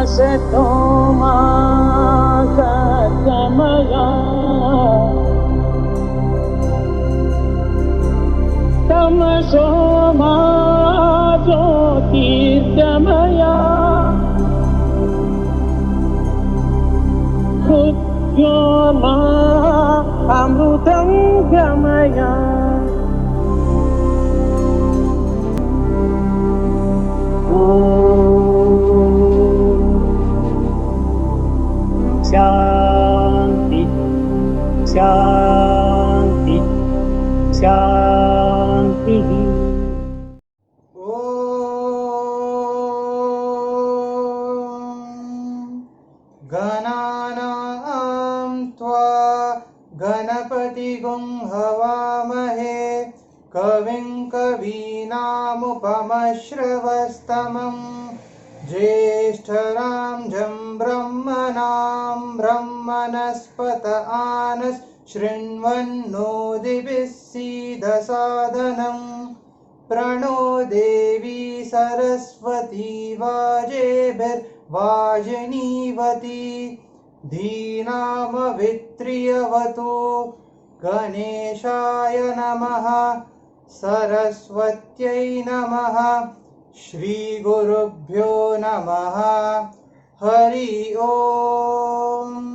असतो मा सद्गमय तमसो मा ज्योतिर्गमय मृत्योर्मा अमृतं गमय शांति शांति शांति। गणानां त्वा गणपतिगुं हवामहे कविं कवीनामुपमश्रवस्तमं ज्येष्ठराजं ब्रह्मणां ब्रह्मणस्पत आनः शृण्वन्नोतिभिः सीदसादनं प्रणो देवी सरस्वती वाजेभिर्वाजिनीवती धीनामवित्रियवतु गणेशाय नमः सरस्वत्यै नमः श्रीगुरुभ्यो नमः हरि ओम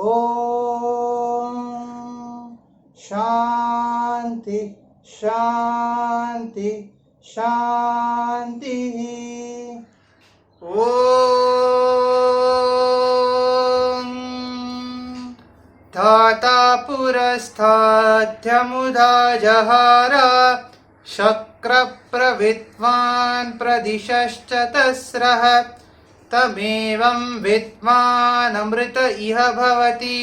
ओम शांति शांति शांति। ओम धाता पुरस्ताद्यमुदा जहार शक्रप्रविद्वान् प्रदिशश्च तस्रः तमेवं विद्वानमृत इह भवति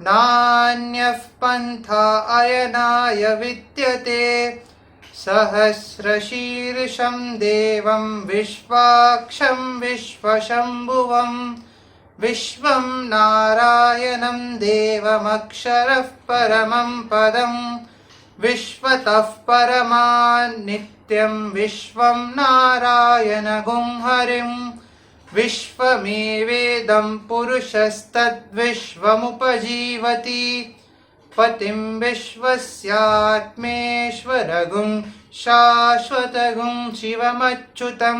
नान्यः पन्था अयनाय विद्यते सहस्रशीर्षं देवं विश्वाक्षं विश्वशम्भुवं विश्वं नारायणं देवमक्षरः परमं पदं विश्वतः परमान् नित्यं विश्वं नारायणगुं हरिं विश्वमेवेदं पुरुषस्तद्विश्वमुपजीवति पतिं विश्वस्यात्मेश्वरगुं शाश्वतगुं शिवमच्युतं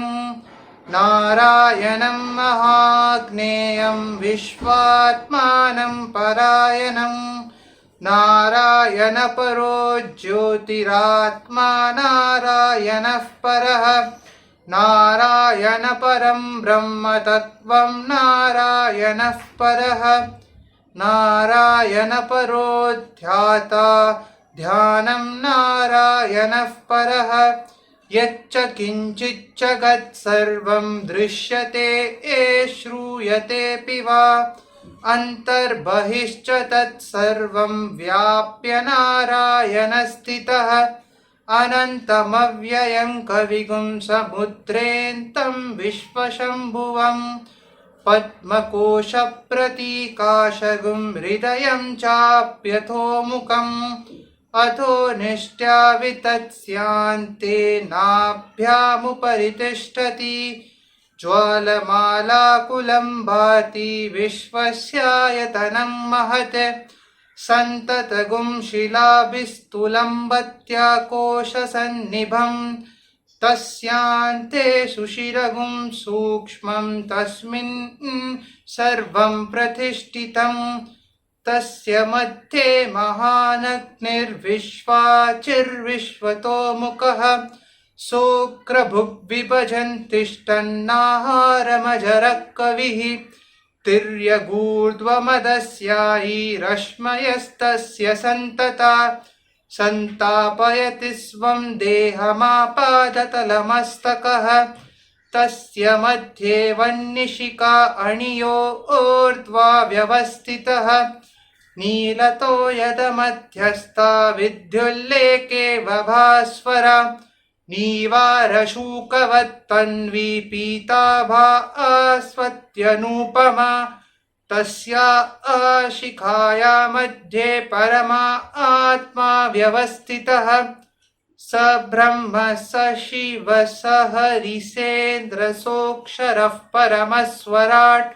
नारायणं महाज्ञेयं विश्वात्मानं परायणं नारायणपरो ज्योतिरात्मा नारायणः परः नारायणपरं ब्रह्मतत्त्वं नारायणः परः नारायणपरो ध्याता ध्यानं नारायणः परः यच्च किञ्चिच्च गत्सर्वं दृश्यते श्रूयतेऽपि वा अन्तर्बहिश्च तत्सर्वं व्याप्य नारायणस्थितः अनन्तमव्ययं कविगुं समुद्रेऽन्तं विश्वशम्भुवं पद्मकोशप्रतीकाशगुं हृदयं चाप्यथोमुखम् अथो निष्ट्या वितत्स्यान्ते नाभ्यामुपरि तिष्ठति ज्वालमालाकुलं भाति विश्वस्यायतनं महत् सन्ततगुं शिलाभिस्तुलम्बत्याकोशसन्निभं तस्यान्ते सुशिरगुं सूक्ष्मं तस्मिन् सर्वं प्रतिष्ठितं तस्य मध्ये महानग्निर्विश्वाचिर्विश्वतोमुखः सोऽग्रभुग्विभजन्तिष्ठन्नाहारमजरः कविः तिर्यगूर्ध्वमदस्यायी रश्मयस्तस्य सन्तता सन्तापयति स्वं देहमापादतलमस्तकः तस्य मध्ये वह्निशिखा अणियो ऊर्ध्वा व्यवस्थितः नीलतो यदमध्यस्था विद्युल्लेके वभास्वरा नीवारशूकवत्तन्वी पीताभा आस्वत्यनूपमा तस्या शिखाया मध्ये परमा आत्मा व्यवस्थितः स ब्रह्म स शिव स हरिसेन्द्र सोऽक्षरः परमस्वराट्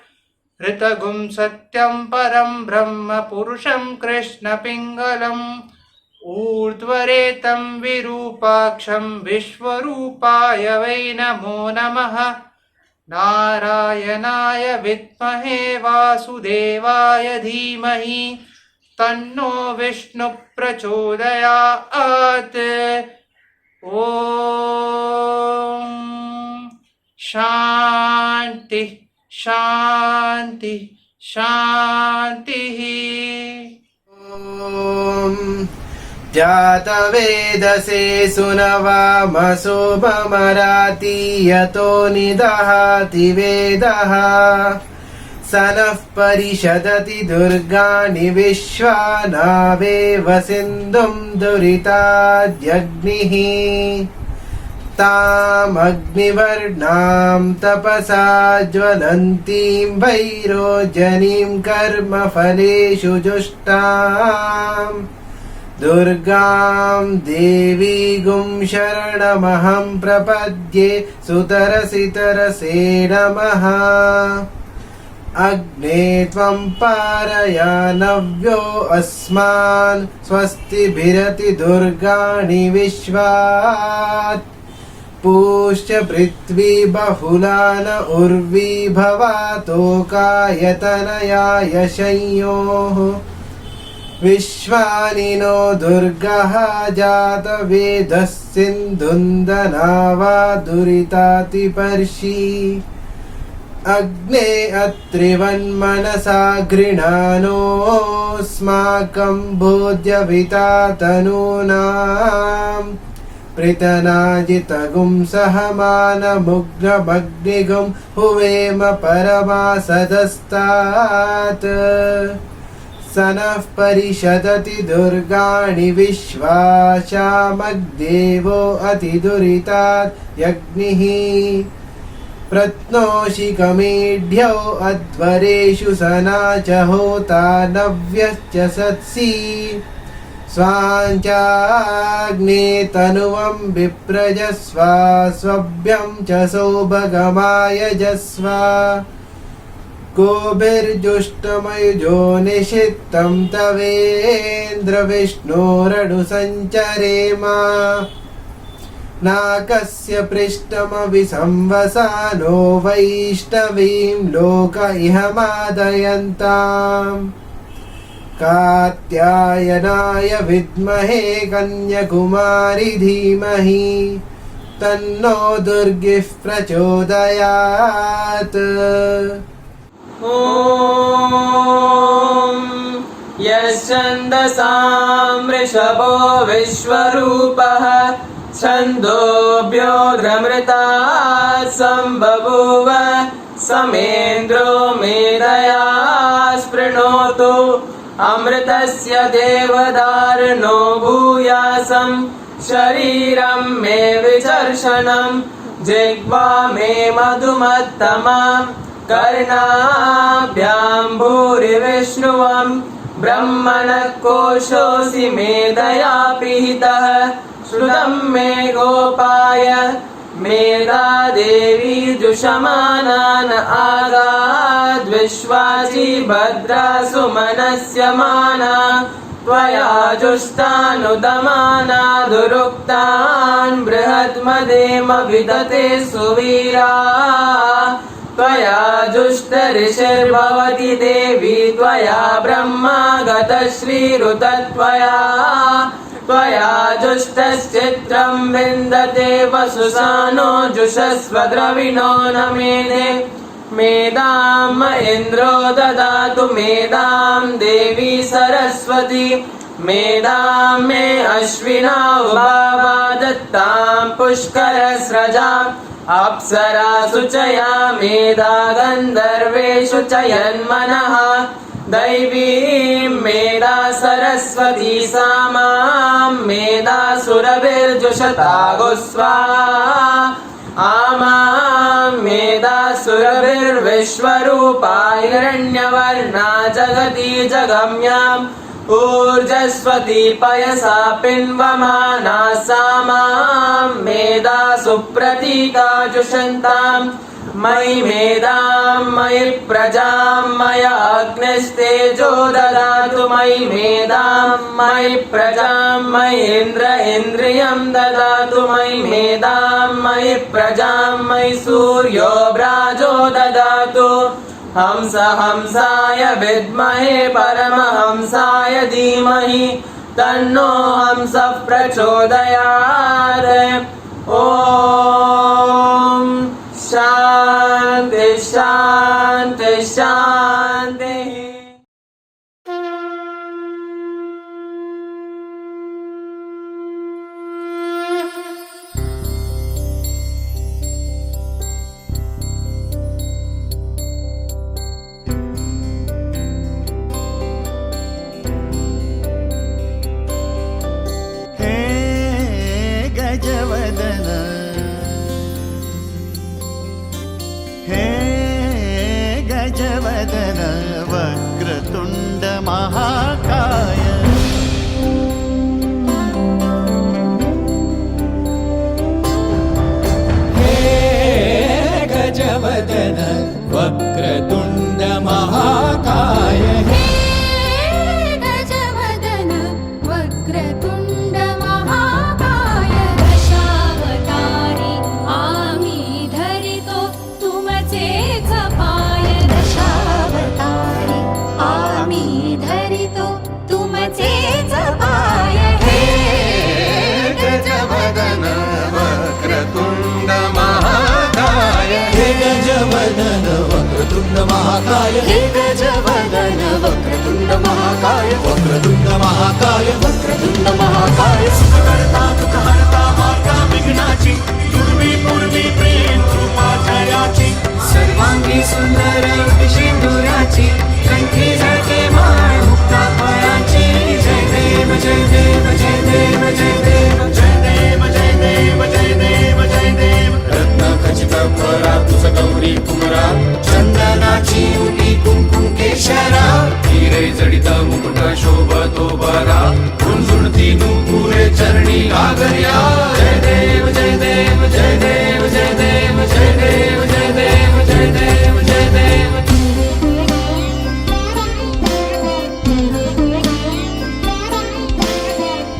ऋतगुं सत्यं परं ब्रह्म पुरुषं कृष्णपिङ्गलम् ऊर्ध्वरेतं विरूपाक्षं विश्वरूपाय वै नमो नमः नारायणाय विद्महे वासुदेवाय धीमहि तन्नो विष्णु प्रचोदयात् ॐ शान्ति शान्ति शान्तिः ॐ जातवेदसे सुनवामसो ममराति यतो निदहाति वेदः स नः परिषदति दुर्गाणि विश्वा नावेव सिन्धुं दुरिताद्यग्निः तामग्निवर्णां तपसा ज्वलन्तीं वैरोजनीं कर्मफलेषु जुष्टाम् दुर्गां देवीगुं शरणमहं प्रपद्ये सुतरसि तरसे नमः अग्ने त्वं पारयानव्यो अस्मान् स्वस्तिभिरति दुर्गाणि विश्वात् पूश्च पृथ्वी बहुला न उर्वी भवातोकायतनयाय शंयोः विश्वानि नो दुर्गः जातवेदः सिन्धुन्दनावा दुरितातिपर्षि अग्ने अत्रिवन्मनसा गृणानोऽस्माकं भोज्यविता तनूनाम् पृतनाजितगुं सहमानमुग्रमग्निगुं हुवेम परमासदस्तात् स नः परिषदति दुर्गाणि विश्वा शामग्देवो अतिदुरितात् यज्ञिः प्रत्नोषिकमेढ्यो अध्वरेषु सना च होता नव्यश्च सत्सि स्वाञ्चाग्ने तनुवं विप्रजस्व स्वभ्यं च सौभगमायजस्व गोभिर्जुष्टमयुजो निषिद्धं तवेन्द्र विष्णोरनुसञ्चरेम नाकस्य पृष्ठमविसंवसानो वैष्णवीं लोक इह मादयन्ताम् कात्यायनाय विद्महे कन्याकुमारी धीमहि तन्नो दुर्गिः प्रचोदयात् ॐ यश्छन्दसां वृषभो विश्वरूपः छन्दोभ्योऽधृमृतात् सम्बभूव समेन्द्रो मेधया स्पृणोतु अमृतस्य देवदारुणो भूयासं शरीरं मे विचर्षणं जिह्वा मे मधुमत्तमा कर्णाभ्यां भूरिविष्णुवं ब्रह्मणः कोशोऽसि मेधया पिहितः श्रुतं मे गोपाय मेधा देवी जुषमानान् आगाद्विश्वासी भद्रा सुमनस्य माना त्वया जुष्टानुदमाना दुरुक्तान् बृहद्मदेम विदते सुवीरा त्वया जुष्टऋषिर्भवति देवी त्वया ब्रह्मा गतश्रीरुतत्वया त्वया जुष्टश्चित्रं विन्दते वसुसानो जुषस्व द्रविणो न मेधे मेधाम् इन्द्रो ददातु मेधां देवी सरस्वती मेधां मे अश्विना उभावा दत्तां पुष्करस्रजाम् अप्सरासु च या मेधा गन्धर्वेषु च यन्मनः दैवीं मेधा सरस्वती सा मां मेधा सुरभिर्जुषतागुस्वा आमां मेधा सुरभिर्विश्वरूपा हिरण्यवर्णा जगती जगम्यां ऊर्जस्वती पयसा पिन्वमाना सामां मेधा सुप्रतीका जुषन्ताम् मयि मेधां मयि प्रजां मया अग्निस्तेजो ददातु मयि मेधां मयि प्रजां मयि इन्द्रियं ददातु मयि मेधां मयि प्रजां मयि सूर्यो व्राजो ददातु हंसाय विद्महे परमहंसाय धीमहि तन्नो हंसः प्रचोदयात् ॐ शान्ति शान्ति शान्तिः गजवदन वक्रतुण्ड महाकाय हे गजवदन वक्रतुण्ड महाकाय हे गजवदन वक्रतुण्ड महाकाय दशावतारी आम्ही धरितो तुमचेच पाय दशावतारी आम्ही धरितो तुमचेच पाय हे गजवदन वक्रतुण्ड महाकाय हे गजवदन वक्रतुण्ड महाकाय हे गजवदन वक्रतुण्ड महाकाय वक्रतुण्ड महाकाय वक्रतुण्ड महाकाय सुखकर्ता दुःखहर्ता मार्गा विघ्नाची पूर्वी प्रेम कृपा जयाची सर्वांगी सुंदर विशिंदुराची कंठी झळके माळ मुक्ता फळाची जय देव जय देव जय देव जय देव जय देव जय देव जय देव जय देव रत्न खचित फरा तुझ गौरी कुमरा चंदनाची उटी कुंकुम केशरा हिरे जडित मुकुट शोभतो बरा झुणझुणती नुपुरे चरणी घागर्या जय देव जय देव जय देव जय देव जय देव जय देव जय देव जय देव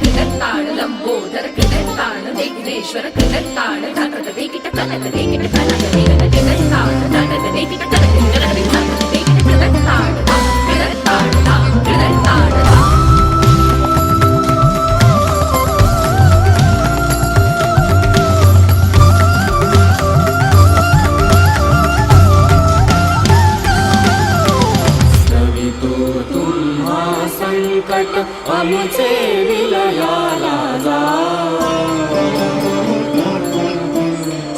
कृतत्ताण लंबोदर कृतत्ताण विघ्नेश्वर कृतत्ताण धातक देकिट कनक देकिट कनक देकिट कृतत्ताण धातक देकिट कनक कनक धातक देकिट कृतत्ताण कृतत्ताण कृतत्ताण संकट आमचे विलयाला जा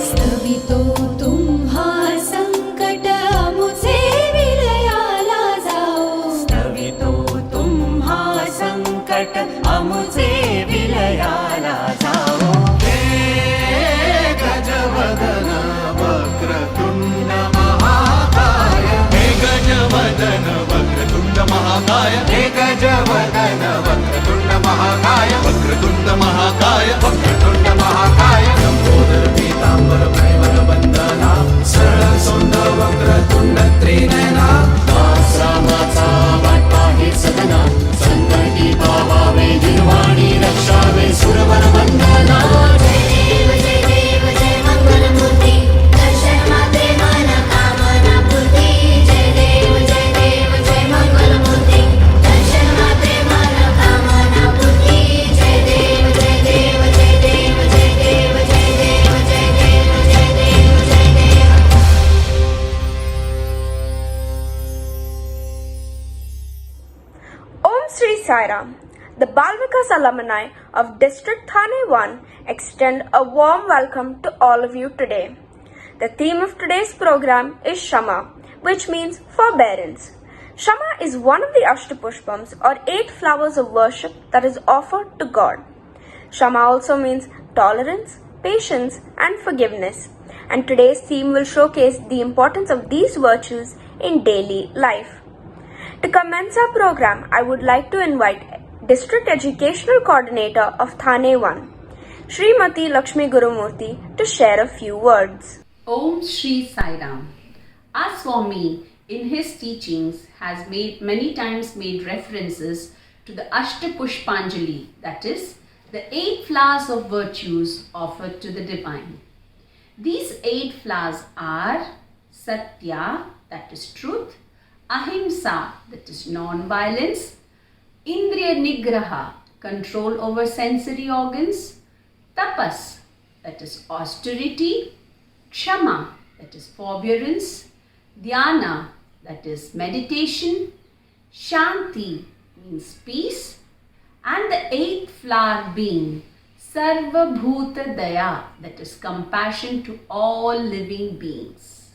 स्तवितो तुम्हा संकट आमुचे विलयाला जाओ स्तवितो तुम्हा संकट आमुचे विलयाला जाओ हे गजवदन वक्रतुण्ड महाकाय हे गजवदन वक्रतुण्ड महाकाय हे गजवदन वक्रतुण्ड महाकाय वक्रतुण्ड महाकाय वक्रतुण्ड महाकाय लंबोदर पीतांबर परिमल वंदना सरळ सोंड वक्रतुण्ड त्रिनयना दास रामाचा वाटा हे सदना संकटी पावावे निर्वाणी रक्षावे सुरवर वंदना जय देव जय मंगलमूर्ती दर्शन मात्रे मन कामना पूर्ती जय देव जय मंगलमूर्ती दर्शन मात्रे मन कामना पूर्ती जय देव जय देव जय देव जय देव जय देव जय देव जय देव जय देव Om Sri Sai Ram. The Balvikas alumni of District Thane 1 extend a warm welcome to all of you today. The theme of today's program is Kshama, which means forbearance. Kshama is one of the Ashtapushpams or 8 flowers of worship that is offered to God. Kshama also means tolerance, patience and forgiveness. And today's theme will showcase the importance of these virtues in daily life. To commence our program, I would like to invite District Educational Coordinator of Thane 1, Srimati Lakshmi Gurumurthy, to share a few words. Om Shri Sai Ram. Our Swami in his teachings has many times made references to the Ashtapushpams, that is, the 8 flowers of virtues offered to the divine. These 8 flowers are Satya, that is truth, Ahimsa, that is non-violence, Indriya Nigraha, control over sensory organs, Tapas, that is austerity, Kshama, that is forbearance, Dhyana, that is meditation, Shanti means peace, and the 8th flower being Sarva Bhuta Daya, that is compassion to all living beings.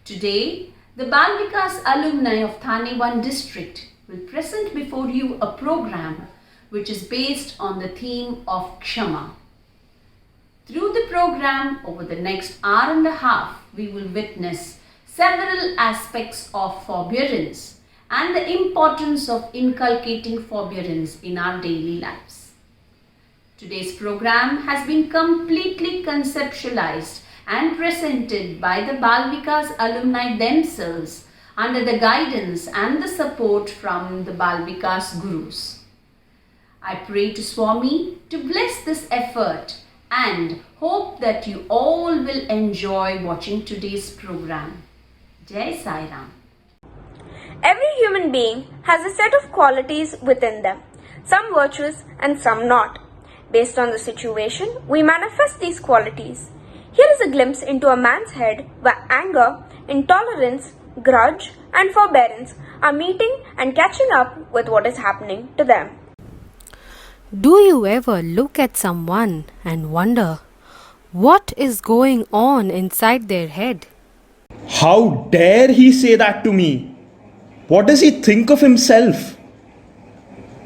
Today, the Balvikas Alumni of Thane 1 district will present before you a program which is based on the theme of Kshama. Through the program, over the next hour and a half, we will witness several aspects of forbearance and the importance of inculcating forbearance in our daily lives. Today's program has been completely conceptualized and presented by the Balvikas alumni themselves under the guidance and the support from the Balvikas Gurus. I pray to Swami to bless this effort and hope that you all will enjoy watching today's program. Jai Sai Ram. Every human being has a set of qualities within them, some virtuous and some not. Based on the situation, we manifest these qualities. Here is a glimpse into a man's head where anger, intolerance, grudge, and forbearance are meeting and catching up with what is happening to them. Do you ever look at someone and wonder what is going on inside their head? How dare he say that to me? What does he think of himself?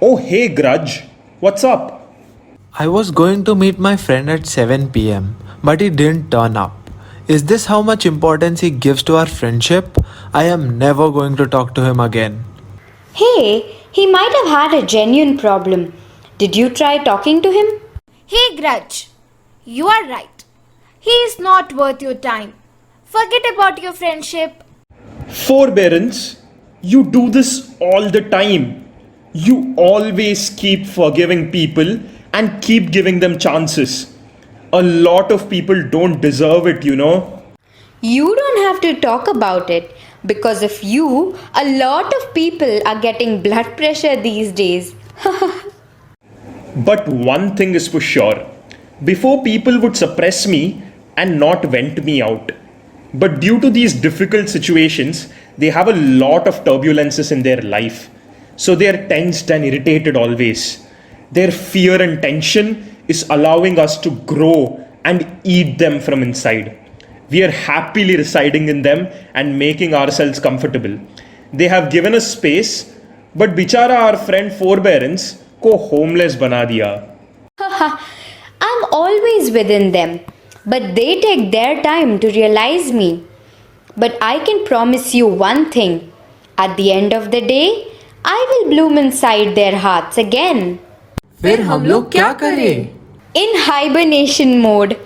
Oh, hey, Grudge, what's up? I was going to meet my friend at 7 pm, but he didn't turn up. Is this how much importance he gives to our friendship? I am never going to talk to him again. Hey, he might have had a genuine problem. Did you try talking to him? Hey Grudge, you are right. He is not worth your time. Forget about your friendship. Forbearance, you do this all the time. You always keep forgiving people and keep giving them chances. A lot of people don't deserve it, you know. You don't have to talk about it. Because of you, a lot of people are getting blood pressure these days. But one thing is for sure. Before, people would suppress me and not vent me out. But due to these difficult situations, they have a lot of turbulences in their life. So they are tensed and irritated always. Their fear and tension is allowing us to grow and eat them from inside. We are happily residing in them and making ourselves comfortable. They have given us space, but bichara our friend forbearance को homeless बना दिया. I'm always within them, but they take their time to realize me. But I can promise you one thing. At the end of the day, I will bloom inside their hearts again. फिर हम लोग क्या करें? In hibernation mode.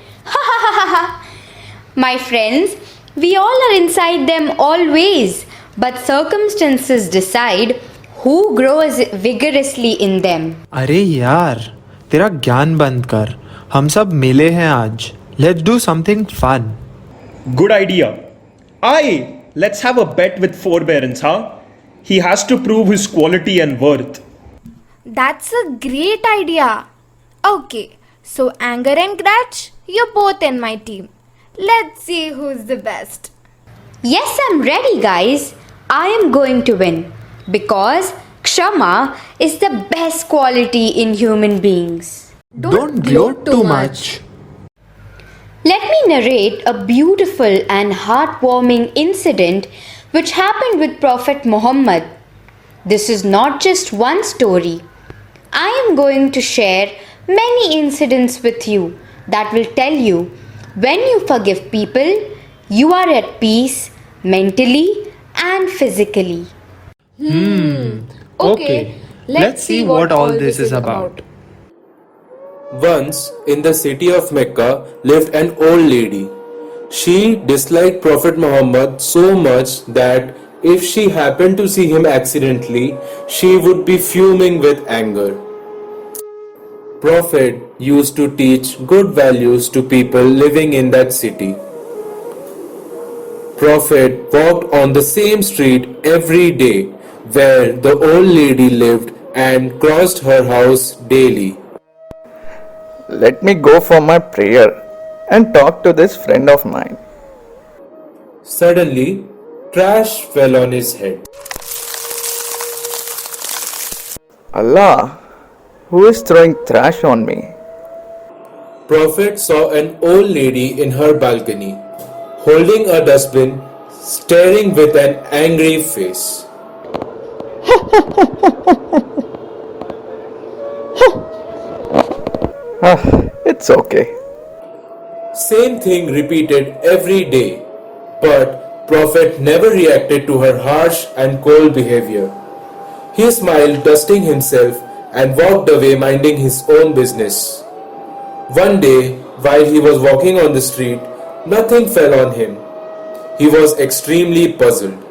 My friends, we all are inside them always, but circumstances decide who grows vigorously in them. अरे यार, तेरा ज्ञान बंद कर. हम सब मिले हैं आज. Let's do something fun. Good idea. Aye, let's have a bet with forbearance, huh? He has to prove his quality and worth. That's a great idea. Okay, so anger and grudge, you're both in my team. Let's see who's the best. Yes, I'm ready, guys. I am going to win because Kshama is the best quality in human beings. Don't gloat too much. Let me narrate a beautiful and heartwarming incident which happened with Prophet Muhammad. This is not just one story. I am going to share many incidents with you that will tell you when you forgive people, you are at peace mentally and physically. Okay, let's see what all this is about. Once, in the city of Mecca, lived an old lady. She disliked Prophet Muhammad so much that if she happened to see him accidentally, she would be fuming with anger. Prophet used to teach good values to people living in that city. Prophet walked on the same street every day where the old lady lived and crossed her house daily. Let me go for my prayer and talk to this friend of mine. Suddenly, trash fell on his head. Allah, who is throwing trash on me? Prophet saw an old lady in her balcony, holding a dustbin, staring with an angry face. It's okay. Same thing repeated every day, but Prophet never reacted to her harsh and cold behavior. He smiled, dusting himself, and walked away minding his own business. One day, while he was walking on the street, nothing fell on him. He was extremely puzzled.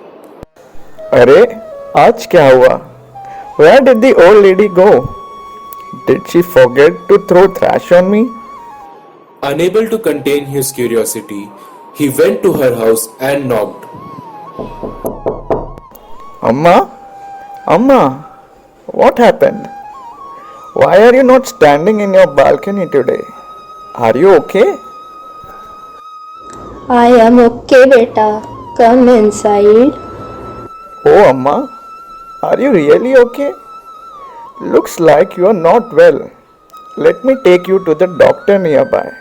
अरे आज क्या हुआ? Where did the old lady go? Did she forget to throw trash on me? Unable to contain his curiosity, he went to her house and knocked. Amma? Amma? What happened? Why are you not standing in your balcony today? Are you okay? I am okay, beta. Come inside. Oh, Amma, are you really okay? Looks like you are not well. Let me take you to the doctor nearby.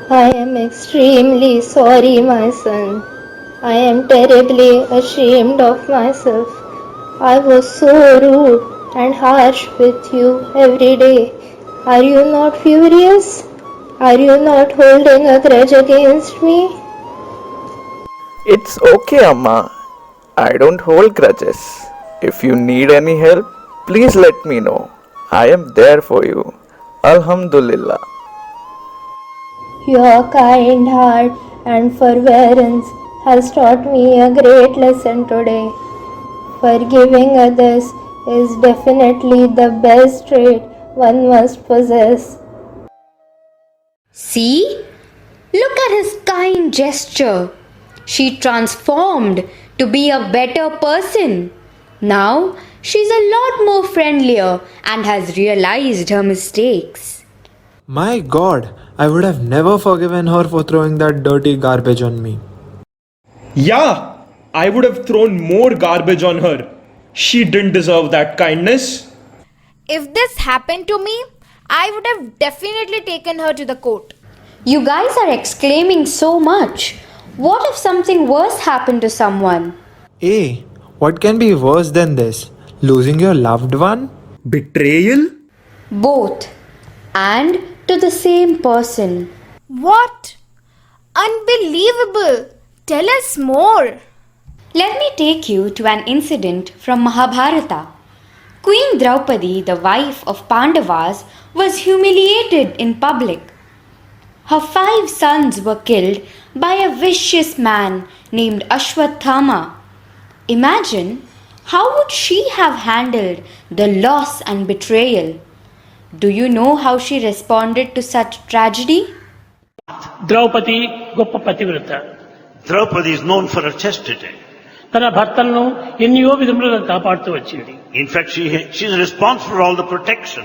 I am extremely sorry, my son. I am terribly ashamed of myself. I was so rude and harsh with you every day. Are you not furious? Are you not holding a grudge against me? It's okay, Amma. I don't hold grudges. If you need any help, please let me know. I am there for you. Alhamdulillah. Your kind heart and forbearance has taught me a great lesson today. Forgiving others is definitely the best trait one must possess. See? Look at his kind gesture. She transformed to be a better person. Now she's a lot more friendlier and has realized her mistakes. My God, I would have never forgiven her for throwing that dirty garbage on me. Yeah, I would have thrown more garbage on her. She didn't deserve that kindness. If this happened to me, I would have definitely taken her to the court. You guys are exclaiming so much. What if something worse happened to someone? Hey, what can be worse than this? Losing your loved one? Betrayal? Both. And to the same person. What? Unbelievable! Tell us more. Let me take you to an incident from Mahabharata. Queen Draupadi, the wife of Pandavas, was humiliated in public. Her 5 sons were killed by a vicious man named Ashtapushpams. Imagine, how would she have handled the loss and betrayal? Do you know how she responded to such tragedy? Draupadi గొప్ప పతివ్రత. Draupadi is known for her chastity. తన భర్తలను ఎన్నో విధములుగా కాపాడుతూ వచ్చింది. In fact, she is responsible for all the protection.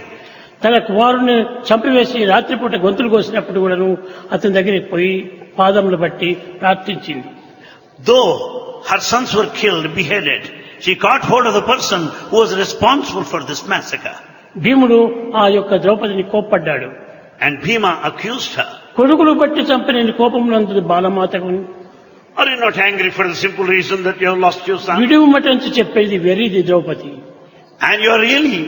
తన కుమారుని చంపివేసి రాత్రిపూట గొంతులు కోసినప్పుడు కూడాను అతని దగ్గరికి పోయి పాదములు బట్టి ప్రార్థించింది. Though her sons were killed, beheaded, she caught hold of the person who was responsible for this massacre. భీముడు ఆ యొక్క ద్రౌపదిని కోప్పడ్డాడు. And Bhima accused her. కొడుకులు బట్టి చంపిన కోపమునందు బాలమాతకు Are you not angry for the simple reason that you have lost your son? విడువమటంచి చెప్పేది వెర్రిది Draupadi. And you are really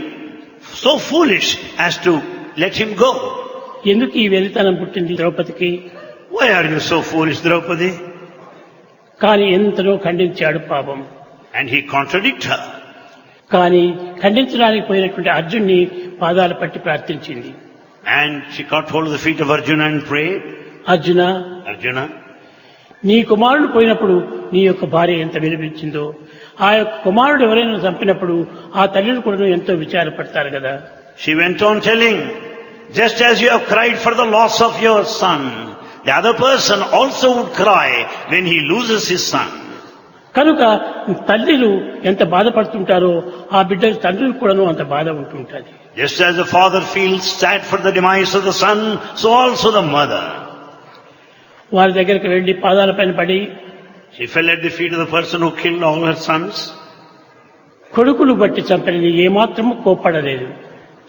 so foolish as to let him go. ఎందుకు ఈ వెరితనం పుట్టింది ద్రౌపదికి? Why are you so foolish, Draupadi? కానీ ఎంతలో ఖండించాడు పాపం. And he contradicted her. కానీ ఖండించడానికి పోయినటువంటి అర్జున్ని పాదాలు పట్టి ప్రార్థించింది. And she caught hold of the feet of Arjuna and prayed. Arjuna, నీ కుమారుడు పోయినప్పుడు నీ యొక్క భార్య ఎంత విలపించిందో, ఆ యొక్క కుమారుడు ఎవరైనా చంపినప్పుడు ఆ తల్లిని కూడా ఎంతో విచారపడతారు కదా. She went on telling, just as you have cried for the loss of your son, the other person also would cry when he loses his son. కనుక తల్లిలు ఎంత బాధపడుతుంటారో ఆ బిడ్డల తండ్రులు కూడాను అంత బాధ ఉంటుంటుంది. Just as the father feels sad for the demise of the son, so also the mother. వారి దగ్గరికి వెళ్లి పాదాల పైన పడి, she fell at the feet of the person who killed all her sons. కొడుకులు బట్టి చంపని ఏమాత్రము కోప్పడలేదు.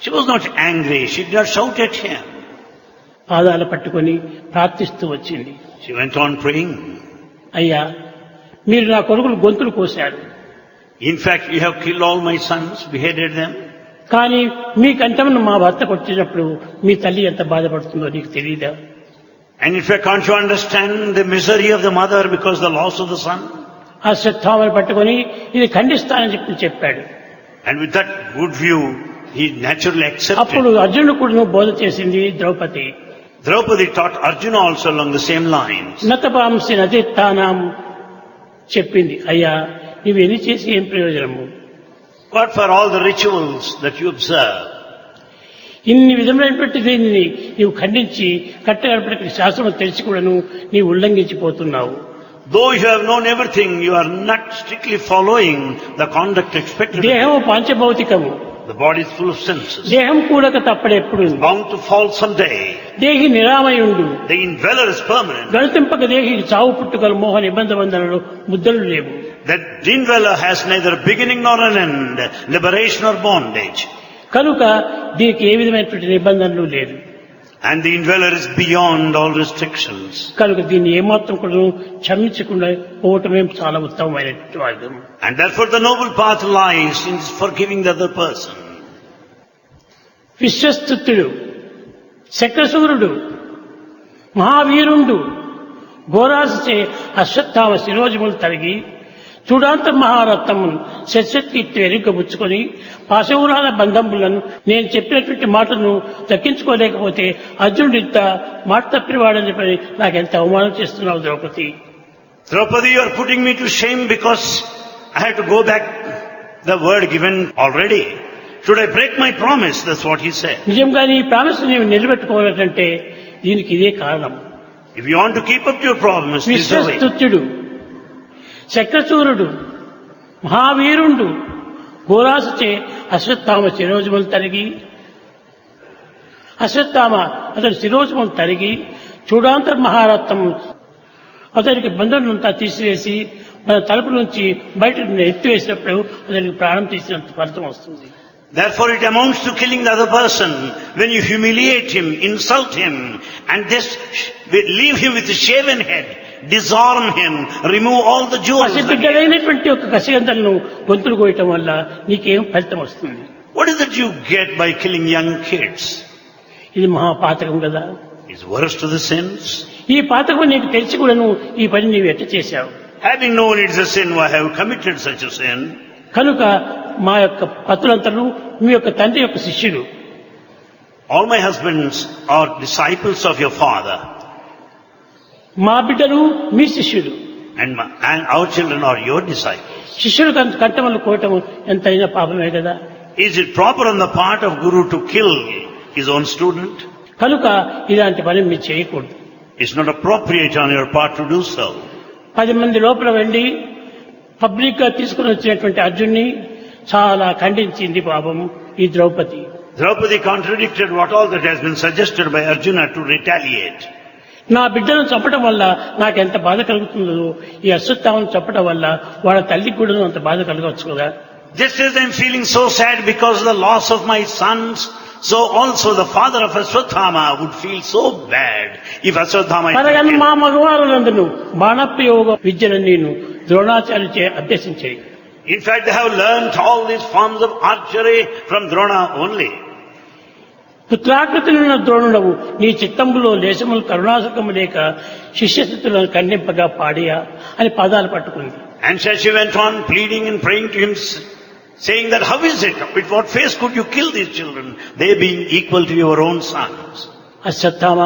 She was not angry. She did not shout at him. పాదాలు పట్టుకొని ప్రార్థిస్తూ వచ్చింది. She went on praying. అయ్యా, మీరు నా కొడుకులు గొంతులు కోశారు. In fact, you have killed all my sons, beheaded them. కానీ మీ కంఠమును మా భర్తకు వచ్చినప్పుడు మీ తల్లి ఎంత బాధపడుతుందో నీకు తెలియదా? And in fact, can't you understand the misery of the mother because of the loss of the son? ఆ శ్రద్ధామని పట్టుకొని ఇది ఖండిస్తానని చెప్పాడు. And with that good view, he naturally accepted. అప్పుడు అర్జునుడు కూడా బోధ చేసింది Draupadi. Draupadi taught Arjuna also along the same lines. నతపాంసి నతిత్తానాం చెప్పింది. అయ్యా, నీవు ఎన్ని చేసి ఏం ప్రయోజనము? What for all the rituals that you observe? ఇన్ని విధమైనటువంటి దీనిని నీవు ఖండించి కట్టగడపటికి శాస్త్రం తెలిసి కూడాను నీవు ఉల్లంఘించిపోతున్నావు. Though you have known everything, you are not strictly following the conduct expected. దేహము పంచభౌతికము. The body is full of senses. దేహం కూడక తప్పడెప్పుడు. Bound to fall someday. దేహి నిరామయుండు. The indweller is permanent. గణింపక దేహికి చావు పుట్టుకలు మోహ నిబంధ బంధనలు ముద్దలు లేవు. That indweller has neither beginning nor an end, liberation or bondage. కనుక దీనికి ఏ విధమైనటువంటి నిబంధనలు లేదు. And the indweller is beyond all restrictions. కనుక దీన్ని ఏమాత్రం కూడా క్షమించకుండా పోవటమే చాలా ఉత్తమమైనటువంటి మార్గం. And therefore the noble path lies in forgiving the other person. విశ్వస్తుతుడు, శక్రసూరుడు, మహావీరుండు ఘోరాసే Ashwatthama శిరోజములు తరిగి చూడాంత మహారత్నమును శస్యకీర్తి ఎరుకబుచ్చుకొని పాశవురాల బంధములను నేను చెప్పినటువంటి మాటను దక్కించుకోలేకపోతే అర్జునుడు ఇంత మాట తప్పినవాడని చెప్పి నాకెంత అవమానం చేస్తున్నావు Draupadi. Draupadi, you are putting me to shame because I have to go back the word given already. Should I break my promise? That's what he said. నిజంగా నీ ప్రామిస్ నీవు నిలబెట్టుకోవాలంటే దీనికి ఇదే కారణం. If you want to keep up your promise, this is the way. విశ్వస్తుత్యుడు, శక్రసూరుడు, మహావీరుండు ఘోరాసచే Ashwatthama శిరోజములు తరిగి అతని శిరోజములు తరిగి చూడాంతర్ మహారత్నం అతనికి బంధువులంతా తీసివేసి మన తలుపు నుంచి బయట ఎత్తివేసినప్పుడు అతనికి ప్రాణం తీసినంత ఫలితం వస్తుంది. Therefore it amounts to killing the other person when you humiliate him, insult him, and just leave him with a shaven head, disarm him, remove all the jewels. బిడ్డలైనటువంటి ఒక కసిగంతలను గొంతులు కోయటం వల్ల నీకేం ఫలితం వస్తుంది? What is it you get by killing young kids? ఇది మహాపాతకం కదా. It's worse to the sins. ఈ పాతకం నీకు తెలిసి కూడా ఈ పని నీవు ఎట్ట చేశావు? Having known it's a sin, why have you committed such a sin? కనుక మా యొక్క పతులంతను మీ యొక్క తండ్రి యొక్క శిష్యుడు. All my husbands are disciples of your father. మా బిడ్డలు మీ శిష్యుడు. And our children are your disciples. శిష్యుడు కంఠములు కోయటం ఎంతైనా పాపమే కదా. Is it proper on the part of Guru to kill his own student? కనుక ఇలాంటి పని మీరు చేయకూడదు. It's not appropriate on your part to do so. 10 మంది లోపల వెళ్ళి పబ్లిక్ గా తీసుకుని వచ్చినటువంటి అర్జున్ని చాలా ఖండించింది పాపం ఈ Draupadi. Draupadi contradicted what all that has been suggested by Arjuna to retaliate. నా బిడ్డను చంపడం వల్ల నాకు ఎంత బాధ కలుగుతుందో ఈ అశ్వత్థామను చంపడం వల్ల వాళ్ళ తల్లికి కూడా అంత బాధ కలగవచ్చు కదా. Just as I am feeling so sad because of the loss of my sons, so also the father of Ashtapushpams would feel so bad if Ashtapushpams. కనుక మా మగవారులందరూ బాణప్రయోగ విద్యను నేను ద్రోణాచార్యుచే అభ్యసించాయి. In fact, they have learnt all these forms of archery from Drona only. పుత్రాకృతులున్న ద్రోణుడవు నీ చిత్తంబులో లేశములు కరుణాసకము లేక శిష్యస్థితులను ఖండింపగా పాడియా అని పాదాలు పట్టుకుంది. And she went on pleading and praying to him, saying that, how is it? With what face could you kill these children? They being equal to your own sons. Ashwatthama,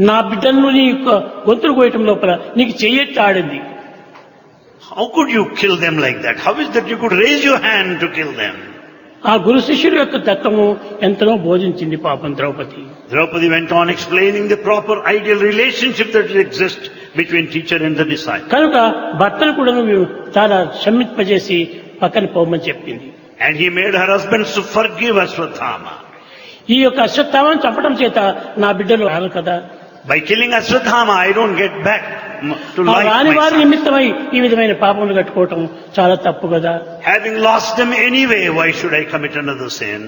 నా బిడ్డలను నీ యొక్క గొంతులు కోయటం లోపల నీకు చెయ్యెత్తి ఆడింది. How could you kill them like that? How is that you could raise your hand to kill them? ఆ గురు శిష్యుల యొక్క తత్వము ఎంతనో బోధించింది పాపం Draupadi. Draupadi went on explaining the proper ideal relationship that exists between teacher and the disciple. కనుక భర్తను కూడా నువ్వు చాలా క్షమింపజేసి పక్కన పోమని చెప్పింది. And he made her husbands to forgive Ashwatthama. ఈ యొక్క అశ్వత్థామను చంపడం చేత నా బిడ్డలు రారు కదా. By killing Ashwatthama, I don't get back to life. రాని my వారి son. నిమిత్తమై ఈ విధమైన పాపములు కట్టుకోవటం చాలా తప్పు కదా. Having lost them anyway, why should I commit another sin?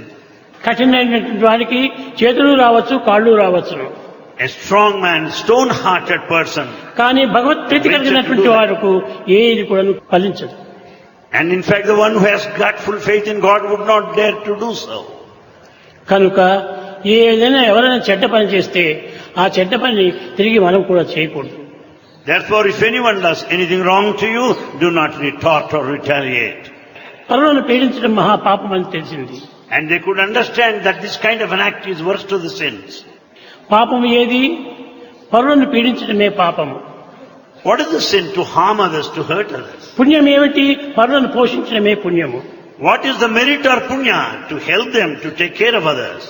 కఠినమైనటువంటి వారికి చేతులు రావచ్చు, కాళ్ళు రావచ్చు. A strong man, stone-hearted person. కానీ భగవత్ ప్రీతి కలిగినటువంటి వారికి ఏది కూడా ఫలించదు. And in fact, the one who has got full faith in God would not dare to do so. కనుక ఏదైనా ఎవరైనా చెడ్డ పని చేస్తే ఆ చెడ్డ పని తిరిగి మనం కూడా చేయకూడదు. Therefore, if anyone does anything wrong to you, do not retort or retaliate. పరులను పీడించడం మహాపాపం అని తెలిసింది. And they could understand that this kind of an act is worse to the sins. పాపం ఏది? పరులను పీడించడమే పాపము. What is the sin? To harm others, to hurt others. పుణ్యం ఏమిటి? పరులను పోషించడమే పుణ్యము. What is the merit or punya? To help them, to take care of others.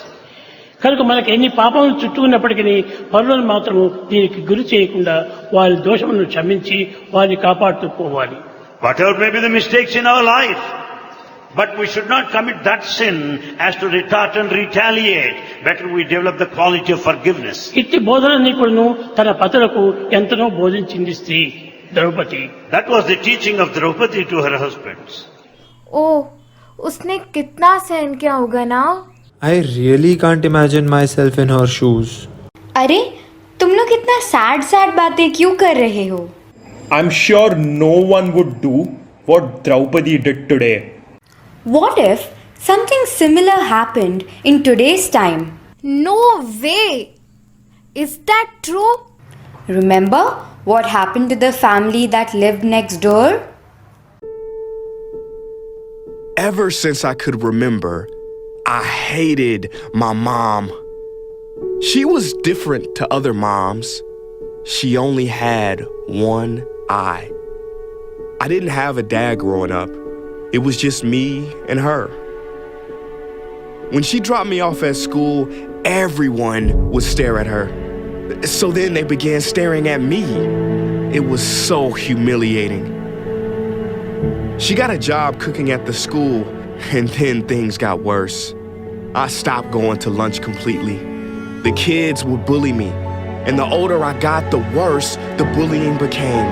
కనుక మనకు ఎన్ని పాపములు చుట్టూ ఉన్నప్పటికీ పరులను మాత్రము దీనికి గురి చేయకుండా వారి దోషములను క్షమించి వారిని కాపాడుతూ పోవాలి. Whatever may be the mistakes in our life, but we should not commit that sin as to retort and retaliate. Better we develop the quality of forgiveness. ఇట్టి బోధనని కూడాను తన పతులకు ఎంతనో బోధించింది స్త్రీ Draupadi. That was the teaching of Draupadi to her husbands. ओह, उसने कितना सहन किया होगा ना. I really can't imagine myself in her shoes. अरे तुम लोग इतना सैड बातें क्यों कर रहे हो? I'm sure no one would do what Draupadi did today. What if something similar happened in today's time? No way. Is that true? Remember what happened to the family that lived next door? Ever since I could remember, I hated my mom. She was different to other moms. She only had one eye. I didn't have a dad growing up. It was just me and her. When she dropped me off at school, everyone would stare at her. So then they began staring at me. It was so humiliating. She got a job cooking at the school, and then things got worse. I stopped going to lunch completely. The kids would bully me, and the older I got, the worse the bullying became.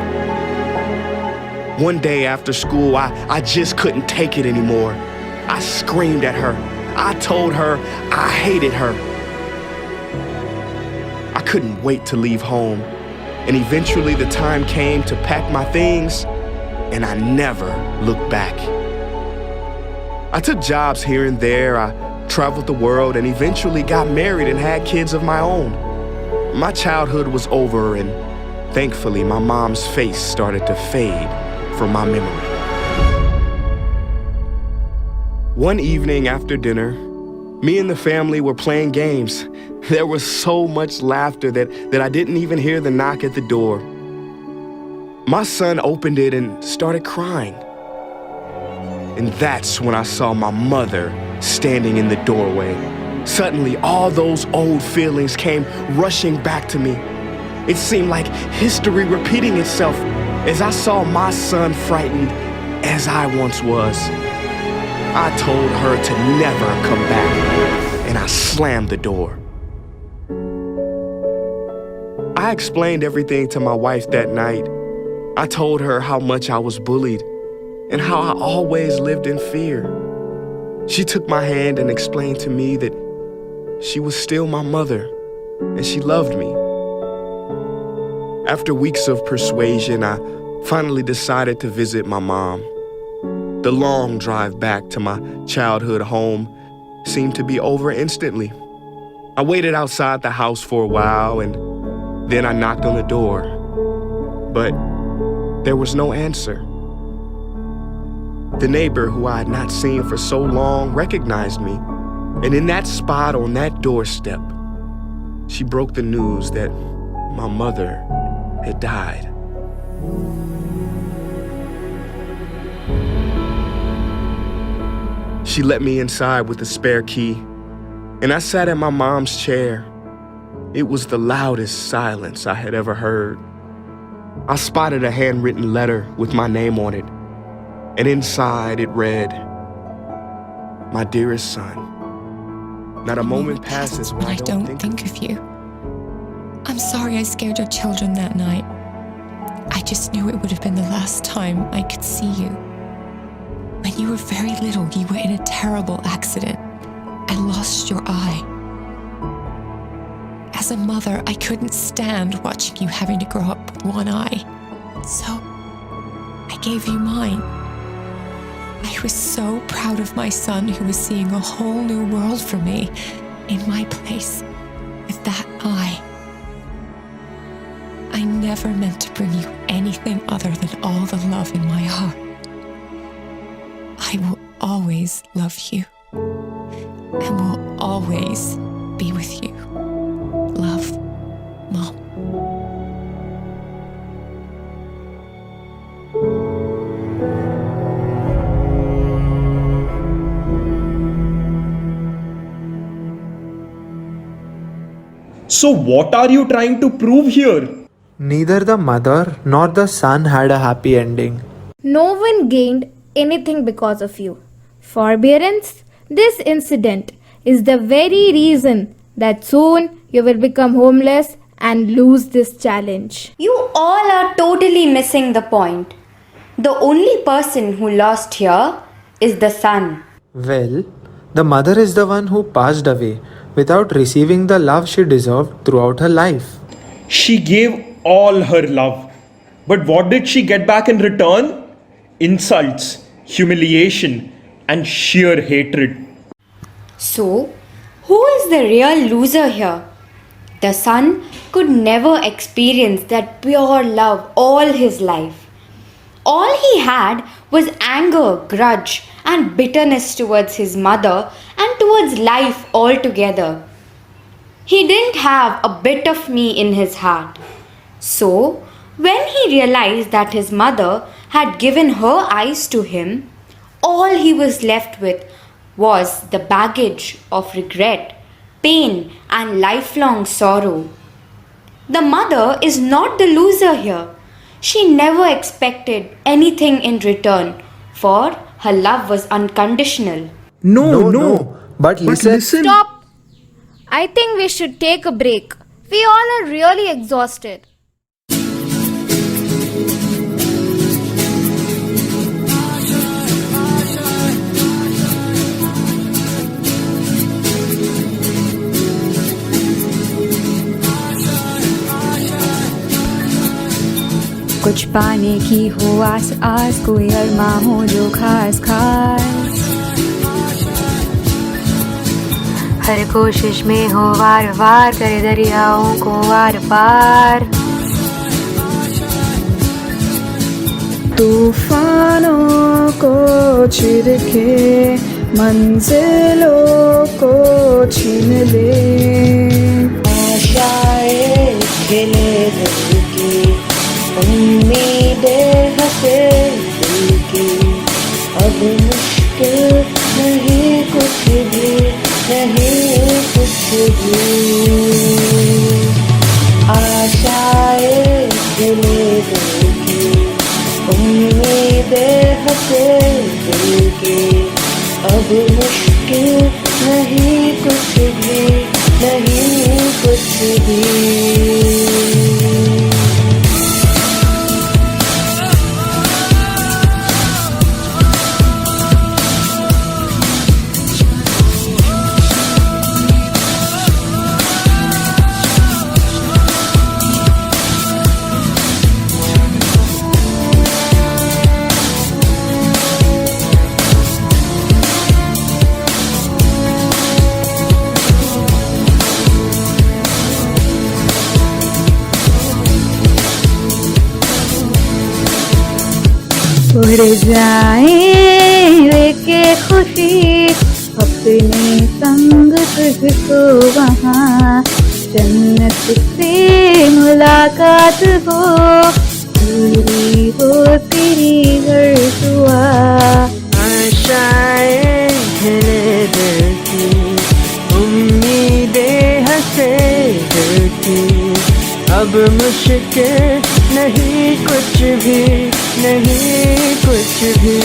One day after school, I just couldn't take it anymore. I screamed at her. I told her I hated her. I couldn't wait to leave home, and eventually the time came to pack my things, and I never looked back. I took jobs here and there. I traveled the world and eventually got married and had kids of my own. My childhood was over, and thankfully my mom's face started to fade from my memory. One evening after dinner, me and the family were playing games. There was so much laughter that I didn't even hear the knock at the door. My son opened it and started crying. And that's when I saw my mother standing in the doorway. Suddenly, all those old feelings came rushing back to me. It seemed like history repeating itself as I saw my son frightened as I once was. I told her to never come back, and I slammed the door. I explained everything to my wife that night. I told her how much I was bullied and how I always lived in fear. She took my hand and explained to me that she was still my mother and she loved me. After weeks of persuasion, I finally decided to visit my mom. The long drive back to my childhood home seemed to be over instantly. I waited outside the house for a while and then I knocked on the door. But There was no answer. The neighbor, who I had not seen for so long, recognized me, and in that spot on that doorstep, she broke the news that my mother had died. She let me inside with a spare key, and I sat in my mom's chair. It was the loudest silence I had ever heard. I spotted a handwritten letter with my name on it, and inside it read, "My dearest son, not a moment passes when I don't think of you. I'm sorry I scared your children that night. I just knew it would have been the last time I could see you. When you were very little, you were in a terrible accident and lost your eye. As a mother, I couldn't stand watching you having to grow up with one eye. So I gave you mine. I was so proud of my son who was seeing a whole new world for me in my place with that eye. I never meant to bring you anything other than all the love in my heart. I will always love you and will always be with you. Love, Mom." So what are you trying to prove here? Neither the mother nor the son had a happy ending. No one gained anything because of you. Forbearance, this incident is the very reason that soon you will become homeless and lose this challenge. You all are totally missing the point. The only person who lost here is the son. Well, the mother is the one who passed away without receiving the love she deserved throughout her life. She gave all her love. But what did she get back in return? Insults, humiliation, and sheer hatred. So, who is the real loser here? The son could never experience that pure love all his life. All he had was anger, grudge, and bitterness towards his mother and towards life altogether. He didn't have a bit of me in his heart. So, when he realized that his mother had given her eyes to him, all he was left with was the baggage of regret, pain, and lifelong sorrow. The mother is not the loser here. She never expected anything in return, for her love was unconditional. No. But listen. Stop! I think we should take a break. We all are really exhausted. कुछ पाने की हो आस आस, कोई अरमा हो जो खास खास, हर कोशिश में हो वार वार, करे दरियाओं को वार पार। तूफानों को चिर के मंजिलों को छीन ले, आशाएं गिले दिल की, उम्मीदें हंसे दिल की, अब मुश्किल नहीं कुछ भी, नहीं कुछ भी। आशाएं गिले दिल की, उम्मीदें हंसे दिल की, अब मुश्किल नहीं कुछ भी, नहीं कुछ भी। उड़ जाए लेके खुशी अपने संग तुझको वहाँ, जन्नत से मुलाकात हो, पूरी हो तेरी हर दुआ। आशाएं खिले दिल की, उम्मीदें हंसे दिल की, अब मुश्किल नहीं कुछ भी, नहीं कुछ भी।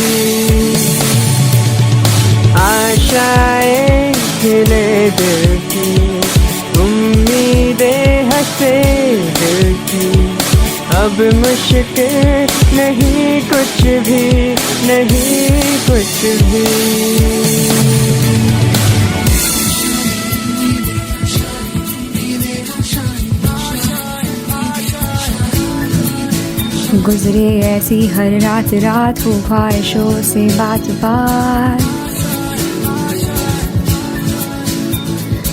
आशाएं खिले दिल की, उम्मीदें हंसे दिल की, अब मुश्किल नहीं कुछ भी, नहीं कुछ भी। गुजरे ऐसी हर रात रात हो ख्वाहिशों से बात बात,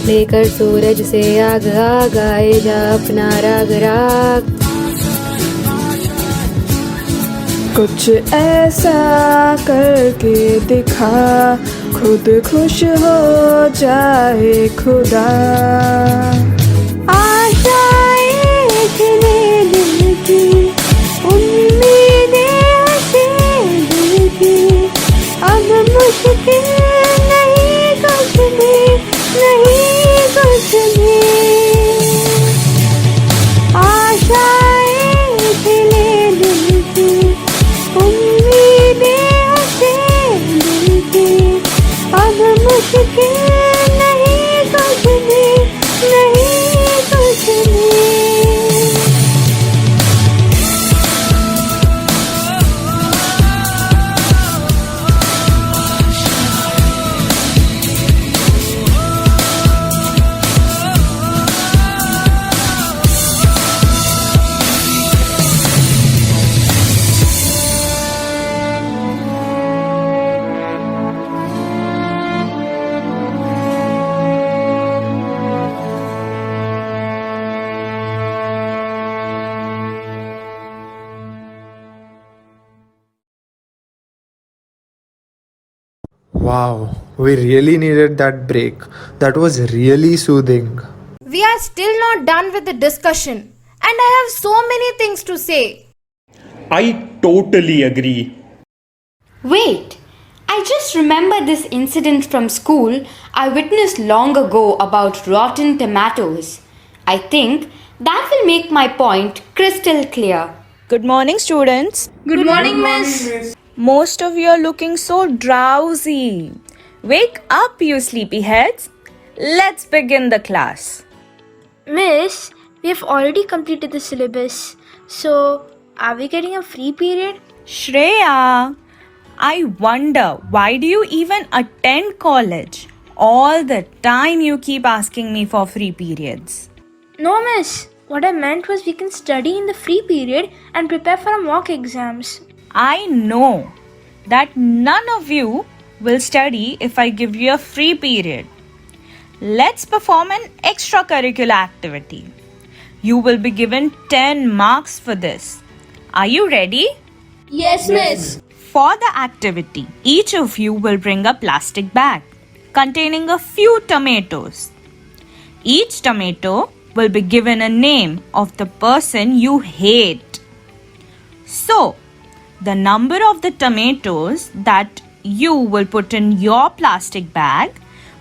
लेकर सूरज से आग आग आए जा अपना राग राग। कुछ ऐसा करके दिखा, खुद खुश हो जाए खुदा। आशाएं खिले दिल की, उम्मीदें हंसे दिल की, अब मुश्किल नहीं कुछ भी, नहीं कुछ भी। आशाएं खिले दिल की, उम्मीदें हंसे दिल की, अब मुश्किल नहीं कुछ भी, नहीं कुछ भी। Wow, we really needed that break. That was really soothing. We are still not done with the discussion, and I have so many things to say. I totally agree. Wait, I just remember this incident from school I witnessed long ago about rotten tomatoes. I think that will make my point crystal clear. Good morning, students. Good morning, miss. Most of you are looking so drowsy. Wake up, you sleepyheads. Let's begin the class. Miss, we have already completed the syllabus. So, are we getting a free period? Shreya, I wonder why do you even attend college? All the time you keep asking me for free periods. No, miss. What I meant was we can study in the free period and prepare for our mock exams. I know that none of you will study if I give you a free period. Let's perform an extracurricular activity. You will be given 10 marks for this. Are you ready? Yes, miss. For the activity, each of you will bring a plastic bag containing a few tomatoes. Each tomato will be given a name of the person you hate. So, the number of the tomatoes that you will put in your plastic bag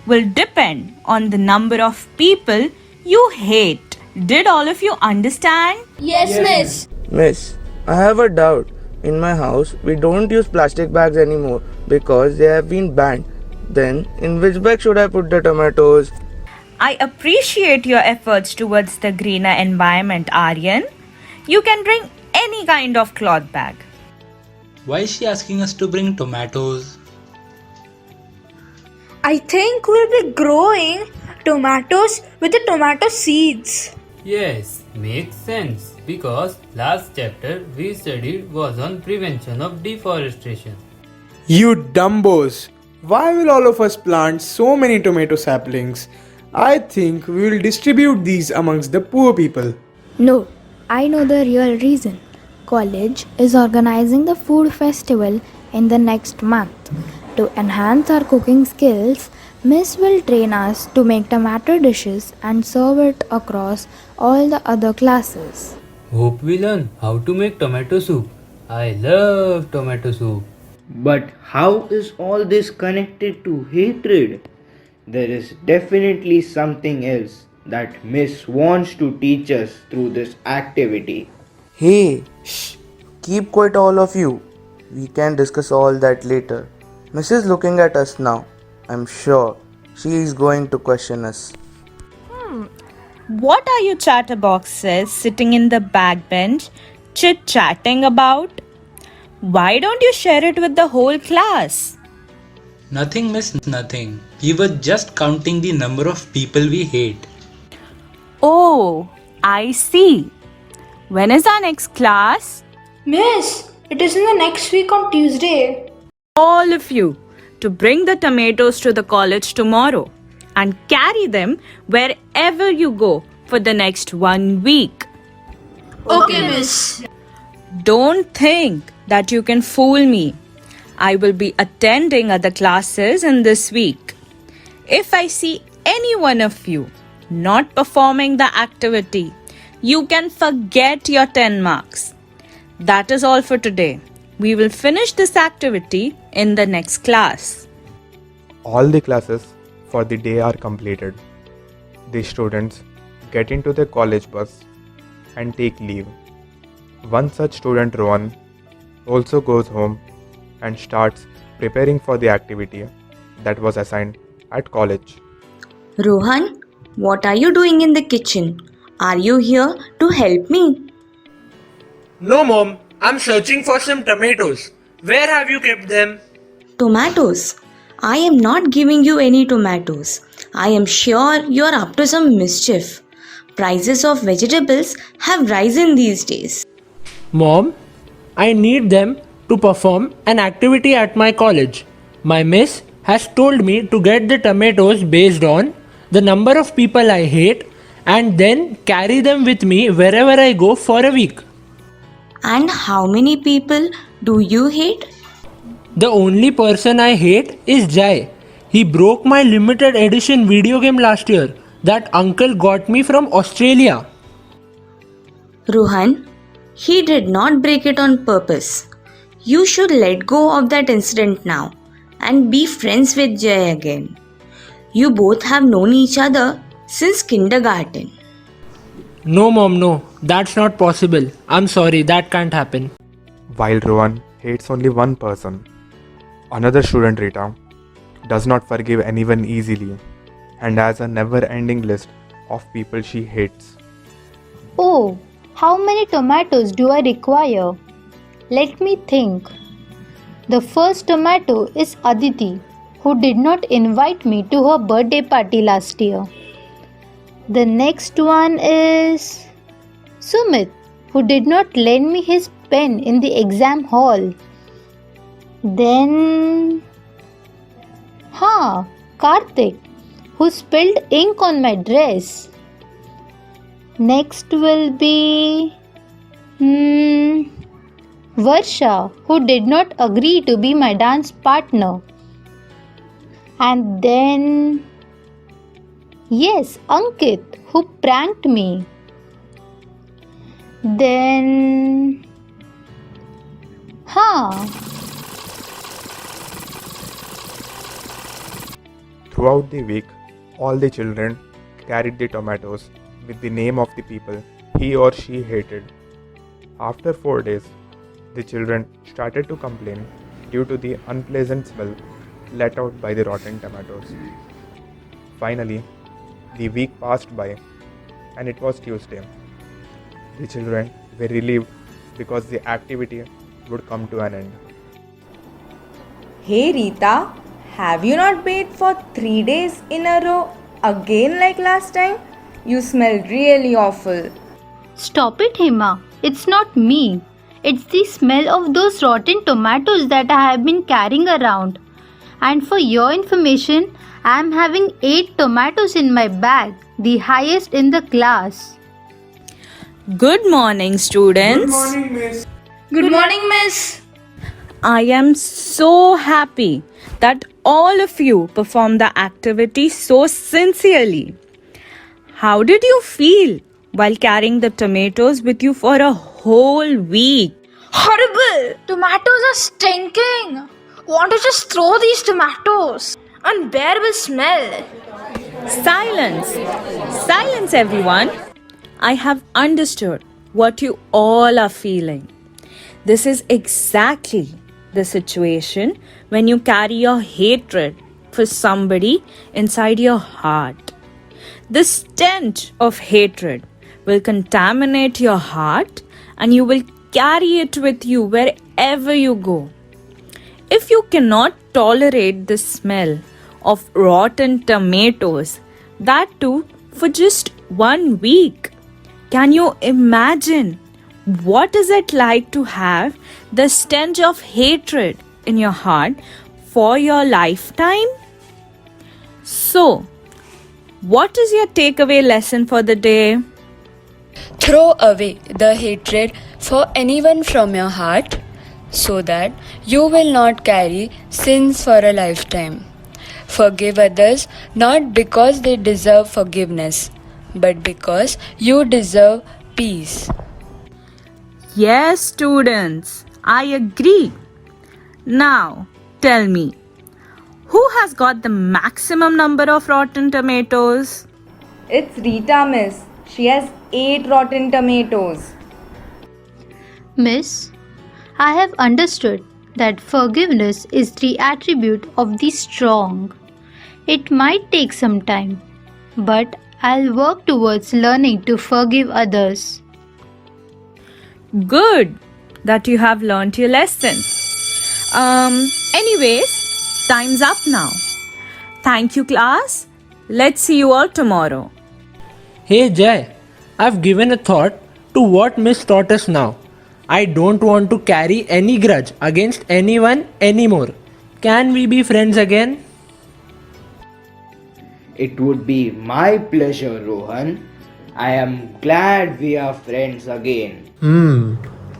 will depend on the number of people you hate. Did all of you understand? Yes, miss. Miss, I have a doubt. In my house, we don't use plastic bags anymore because they have been banned. Then, in which bag should I put the tomatoes? I appreciate your efforts towards the greener environment, Aryan. You can bring any kind of cloth bag. Why is she asking us to bring tomatoes? I think we'll be growing tomatoes with the tomato seeds. Yes, makes sense because last chapter we studied was on prevention of deforestation. You dumbos! Why will all of us plant so many tomato saplings? I think we will distribute these amongst the poor people. No, I know the real reason. college is organizing the food festival in the next month. To enhance our cooking skills, Miss will train us to make tomato dishes and serve it across all the other classes. Hope we learn how to make tomato soup. I love tomato soup. But how is all this connected to hatred? There is definitely something else that Miss wants to teach us through this activity. Hey, shh, keep quiet all of you. We can discuss all that later. Miss is looking at us now. I'm sure she is going to question us. What are you chatterboxes sitting in the back bench chit-chatting about? Why don't you share it with the whole class? Nothing, miss, nothing. We were just counting the number of people we hate. Oh, I see. When is our next class? Miss, it is in the next week on Tuesday. All of you to bring the tomatoes to the college tomorrow and carry them wherever you go for the next 1 week. Okay, Miss. Don't think that you can fool me. I will be attending other classes in this week. If I see any one of you not performing the activity, you can forget your 10 marks. That is all for today. We will finish this activity in the next class. All the classes for the day are completed. The students get into the college bus and take leave. One such student, Rohan, also goes home and starts preparing for the activity that was assigned at college. Rohan, what are you doing in the kitchen? Are you here to help me? No, Mom. I'm searching for some tomatoes. Where have you kept them? Tomatoes? I am not giving you any tomatoes. I am sure you're up to some mischief. Prices of vegetables have risen these days. Mom, I need them to perform an activity at my college. My miss has told me to get the tomatoes based on the number of people I hate and then carry them with me wherever I go for a week. And how many people do you hate? The only person I hate is Jai. He broke my limited edition video game last year that uncle got me from Australia. Rohan, he did not break it on purpose. You should let go of that incident now and be friends with Jai again. You both have known each other since kindergarten. No, Mom, no. That's not possible. I'm sorry, that can't happen. While Rohan hates only one person, another student, Rita, does not forgive anyone easily and has a never-ending list of people she hates. Oh, how many tomatoes do I require? Let me think. The first tomato is Aditi, who did not invite me to her birthday party last year. The next one is Sumit, who did not lend me his pen in the exam hall. Then, Karthik, who spilled ink on my dress. Next will be Varsha, who did not agree to be my dance partner. And then, yes, Ankit, who pranked me. Then, Throughout the week, all the children carried the tomatoes with the name of the people he or she hated. After 4 days, the children started to complain due to the unpleasant smell let out by the rotten tomatoes. Finally, the week passed by and it was Tuesday. The children were relieved because the activity would come to an end. Hey Rita, have you not bathed for 3 days in a row again like last time? You smell really awful. Stop it, Hema. It's not me. It's the smell of those rotten tomatoes that I have been carrying around. And for your information, I am having 8 tomatoes in my bag, the highest in the class. Good morning, students. Good morning, Miss. Good morning, miss. I am so happy that all of you performed the activity so sincerely. How did you feel while carrying the tomatoes with you for a whole week? Horrible! Tomatoes are stinking! Want to just throw these tomatoes? Unbearable smell. Silence! Silence, everyone! I have understood what you all are feeling. This is exactly the situation when you carry your hatred for somebody inside your heart. The stench of hatred will contaminate your heart and you will carry it with you wherever you go. If you cannot tolerate the smell of rotten tomatoes, that too for just 1 week, can you imagine what is it like to have the stench of hatred in your heart for your lifetime? So, what is your takeaway lesson for the day? Throw away the hatred for anyone from your heart so that you will not carry sins for a lifetime. Forgive others not because they deserve forgiveness, but because you deserve peace. Yes, students, I agree. Now, tell me, who has got the maximum number of rotten tomatoes? It's Rita, miss. She has 8 rotten tomatoes. Miss, I have understood that forgiveness is the attribute of the strong. It might take some time, but I'll work towards learning to forgive others. Good that you have learnt your lesson. Anyways, time's up now. Thank you, class. Let's see you all tomorrow. Hey Jay, I've given a thought to what Miss taught us now. I don't want to carry any grudge against anyone anymore. Can we be friends again? It would be my pleasure, Rohan. I am glad we are friends again.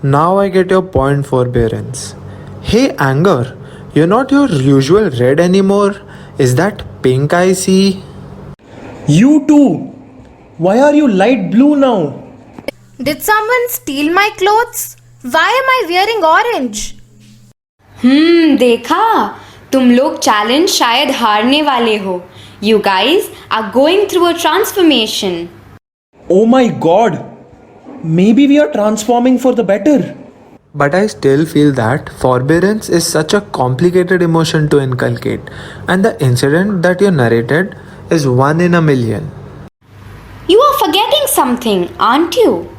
Now I get your point, forbearance. Hey, anger, you're not your usual red anymore. Is that pink I see? You too. Why are you light blue now? Did someone steal my clothes? Why am I wearing orange? देखा तुम लोग challenge शायद हारने वाले हो. You guys are going through a transformation. Oh my god. Maybe we are transforming for the better. But I still feel that forbearance is such a complicated emotion to inculcate, and the incident that you narrated is 1 in a million. You are forgetting something, aren't you?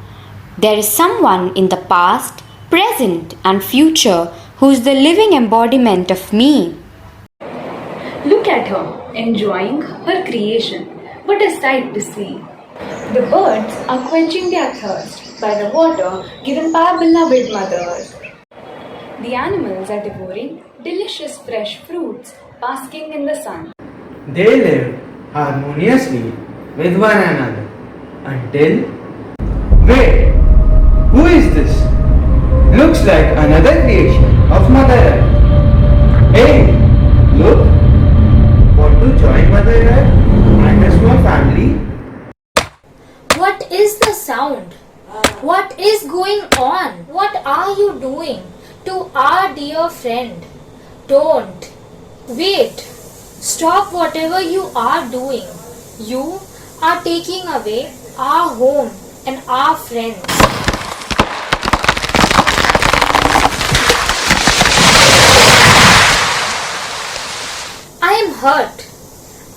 There is someone in the past, present, and future who's the living embodiment of me. Look at her, enjoying her creation. What a sight to see. The birds are quenching their thirst by the water given by our beloved mothers. The animals are devouring delicious fresh fruits, basking in the sun. They live harmoniously with one another until... Wait! Who is this? Looks like another creation of Mother Earth. Hey! Look! Want to join Mother Earth and a small family? What is the sound? What is going on? What are you doing to our dear friend? Don't. Wait. Stop whatever you are doing. You are taking away our home and our friends. I am hurt.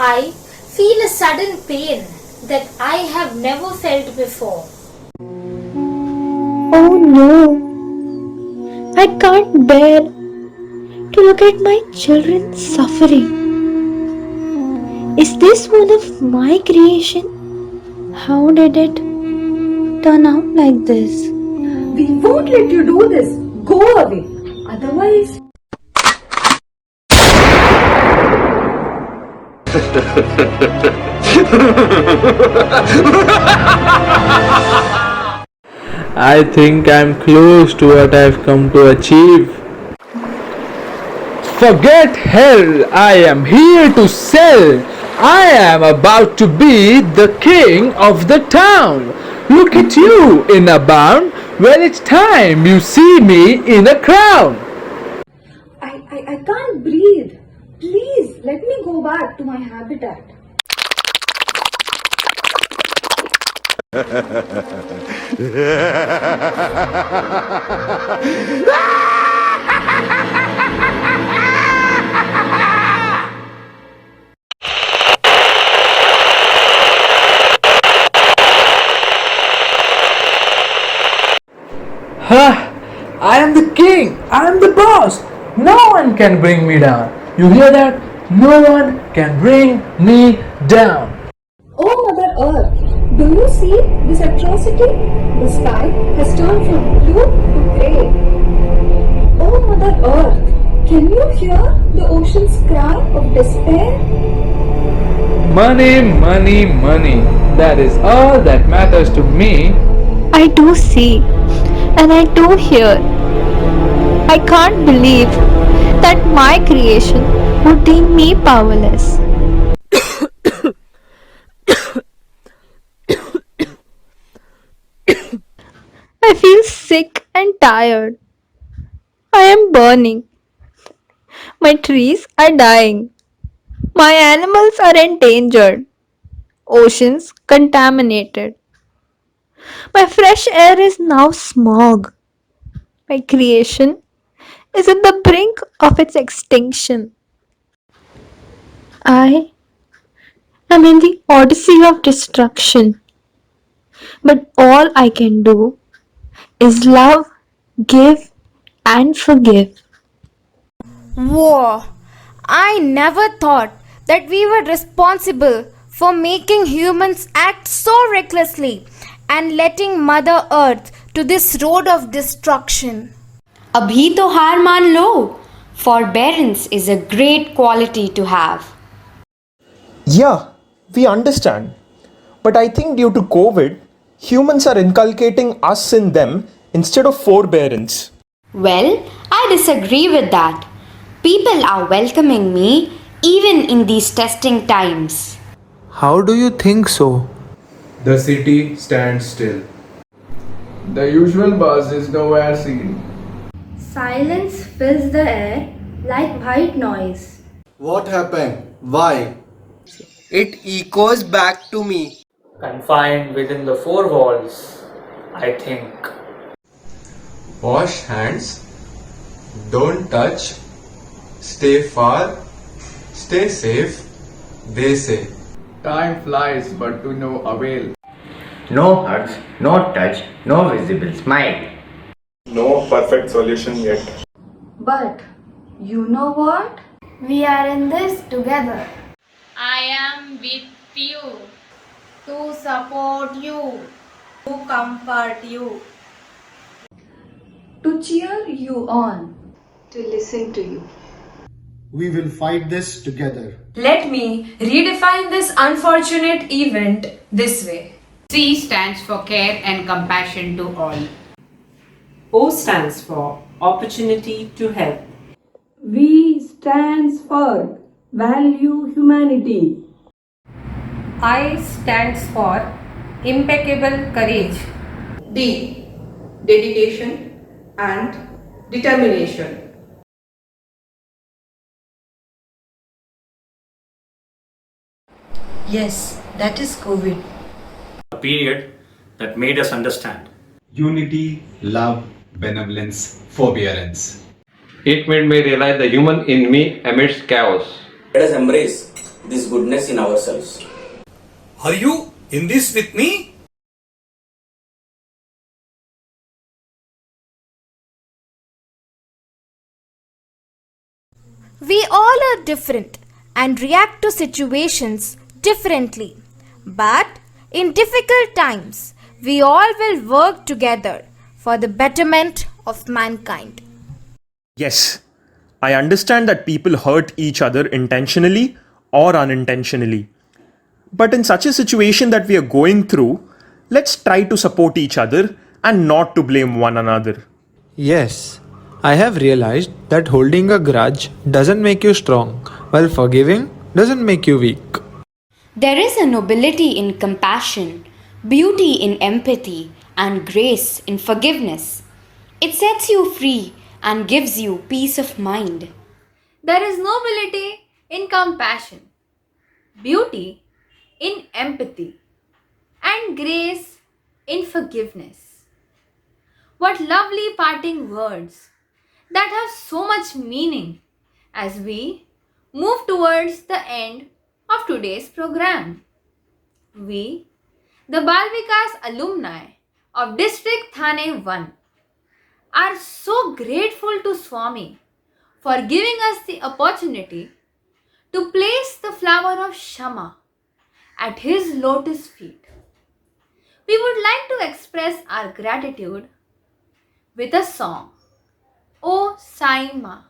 I feel a sudden pain that I have never felt before. Oh no! I can't bear to look at my children suffering. Is this one of my creation? How did it turn out like this? We won't let you do this. Go away. Otherwise... I think I'm close to what I've come to achieve. Forget hell, I am here to sell. I am about to be the king of the town. Look at you in a bound. Well, it's time you see me in a crown. I can't breathe. Please let me go back to my habitat. Ha! I am the king. I am the boss. No one can bring me down. You hear that? No one can bring me down. Oh, Mother Earth, do you see this atrocity? The sky has turned from blue to grey. Oh, Mother Earth, can you hear the ocean's cry of despair? Money, money, money. That is all that matters to me. I do see and I do hear. I can't believe that my creation would deem me powerless. I feel sick and tired. I am burning. My trees are dying. My animals are endangered. Oceans contaminated. My fresh air is now smog. My creation is at the brink of its extinction. I am in the odyssey of destruction. But all I can do is love, give, and forgive. Whoa! I never thought that we were responsible for making humans act so recklessly and letting Mother Earth to this road of destruction. Abhi to haar maan lo. Forbearance is a great quality to have. Yeah, we understand. But I think due to COVID, humans are inculcating us in them instead of forbearance. Well, I disagree with that. People are welcoming me even in these testing times. How do you think so? The city stands still. The usual buzz is nowhere seen. Silence fills the air like white noise. What happened? Why? It echoes back to me. Confined within the four walls, I think. Wash hands. Don't touch. Stay far. Stay safe. They say. Time flies, but to no avail. No hugs, no touch, no visible smile. No perfect solution yet. But you know what? We are in this together. I am with you to support you, to comfort you, To cheer you on. To listen to you. We will fight this together. Let me redefine this unfortunate event this way. C stands for care and compassion to all. O stands for opportunity to help. V stands for value humanity. I stands for impeccable courage. D. Dedication and determination. Yes, that is COVID. A period that made us understand. Unity, love, benevolence, forbearance. It made me realize the human in me amidst chaos. Let us embrace this goodness in ourselves. Are you in this with me? We all are different and react to situations differently. But in difficult times, we all will work together for the betterment of mankind. Yes, I understand that people hurt each other intentionally or unintentionally. But in such a situation that we are going through, let's try to support each other and not to blame one another. Yes, I have realized that holding a grudge doesn't make you strong, while forgiving doesn't make you weak. There is a nobility in compassion, beauty in empathy, and grace in forgiveness. It sets you free and gives you peace of mind. There is nobility in compassion, beauty in empathy, and grace in forgiveness. What lovely parting words that have so much meaning as we move towards the end of today's program. We, the Balvikas alumni of District Thane 1, are so grateful to Swami for giving us the opportunity to place the flower of Kshama at his lotus feet. We would like to express our gratitude with a song, O Sai Ma.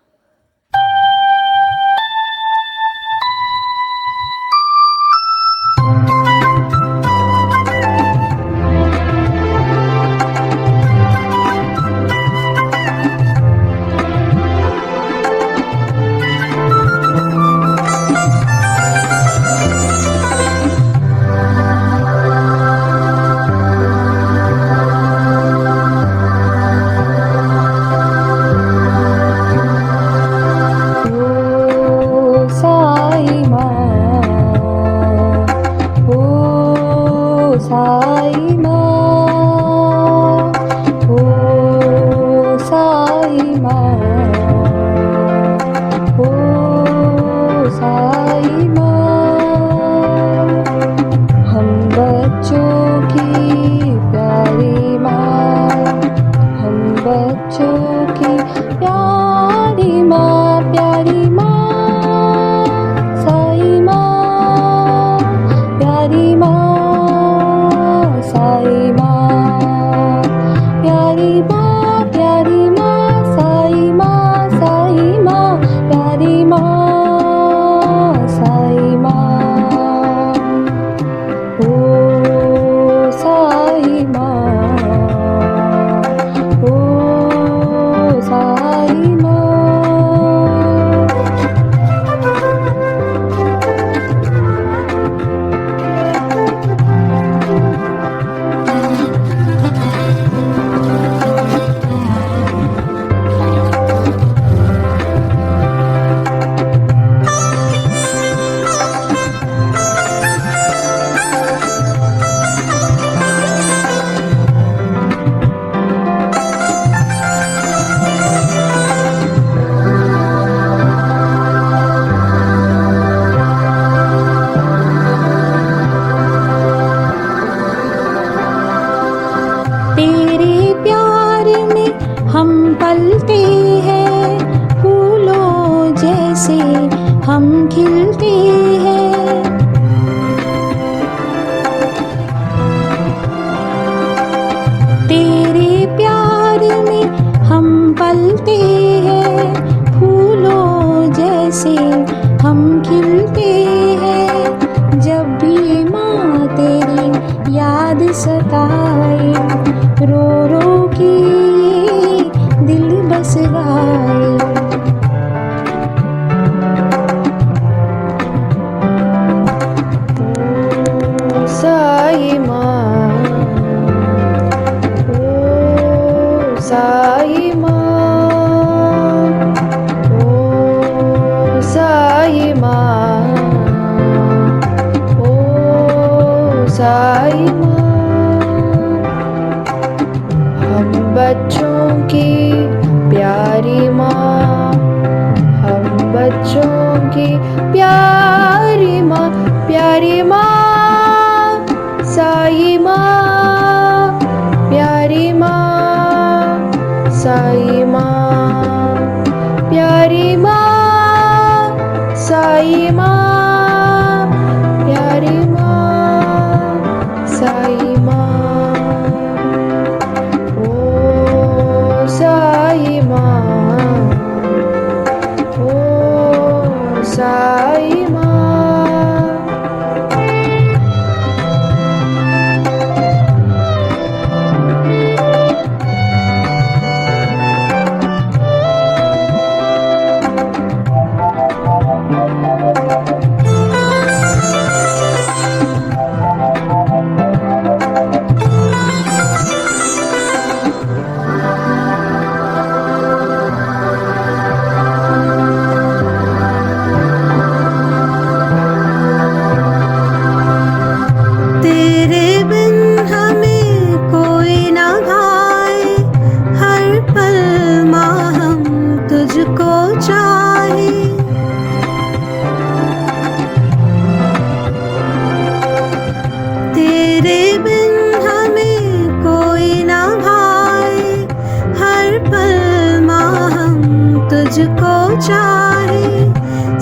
मुझको चाहे,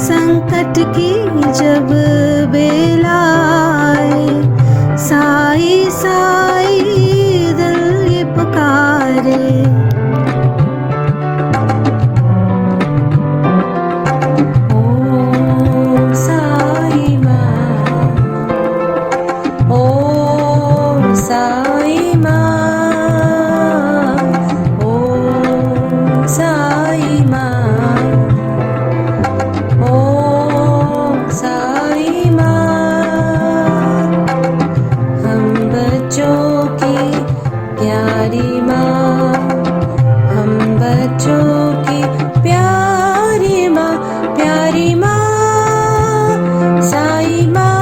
संकट की जब बेला आए, साई साई दिल ये पुकारे। ओम साई माँ, ओम साई माँ, ओम साई माँ, ओम साई माँ। हम बच्चों की प्यारी माँ, हम बच्चों की प्यारी माँ, प्यारी माँ, साई माँ,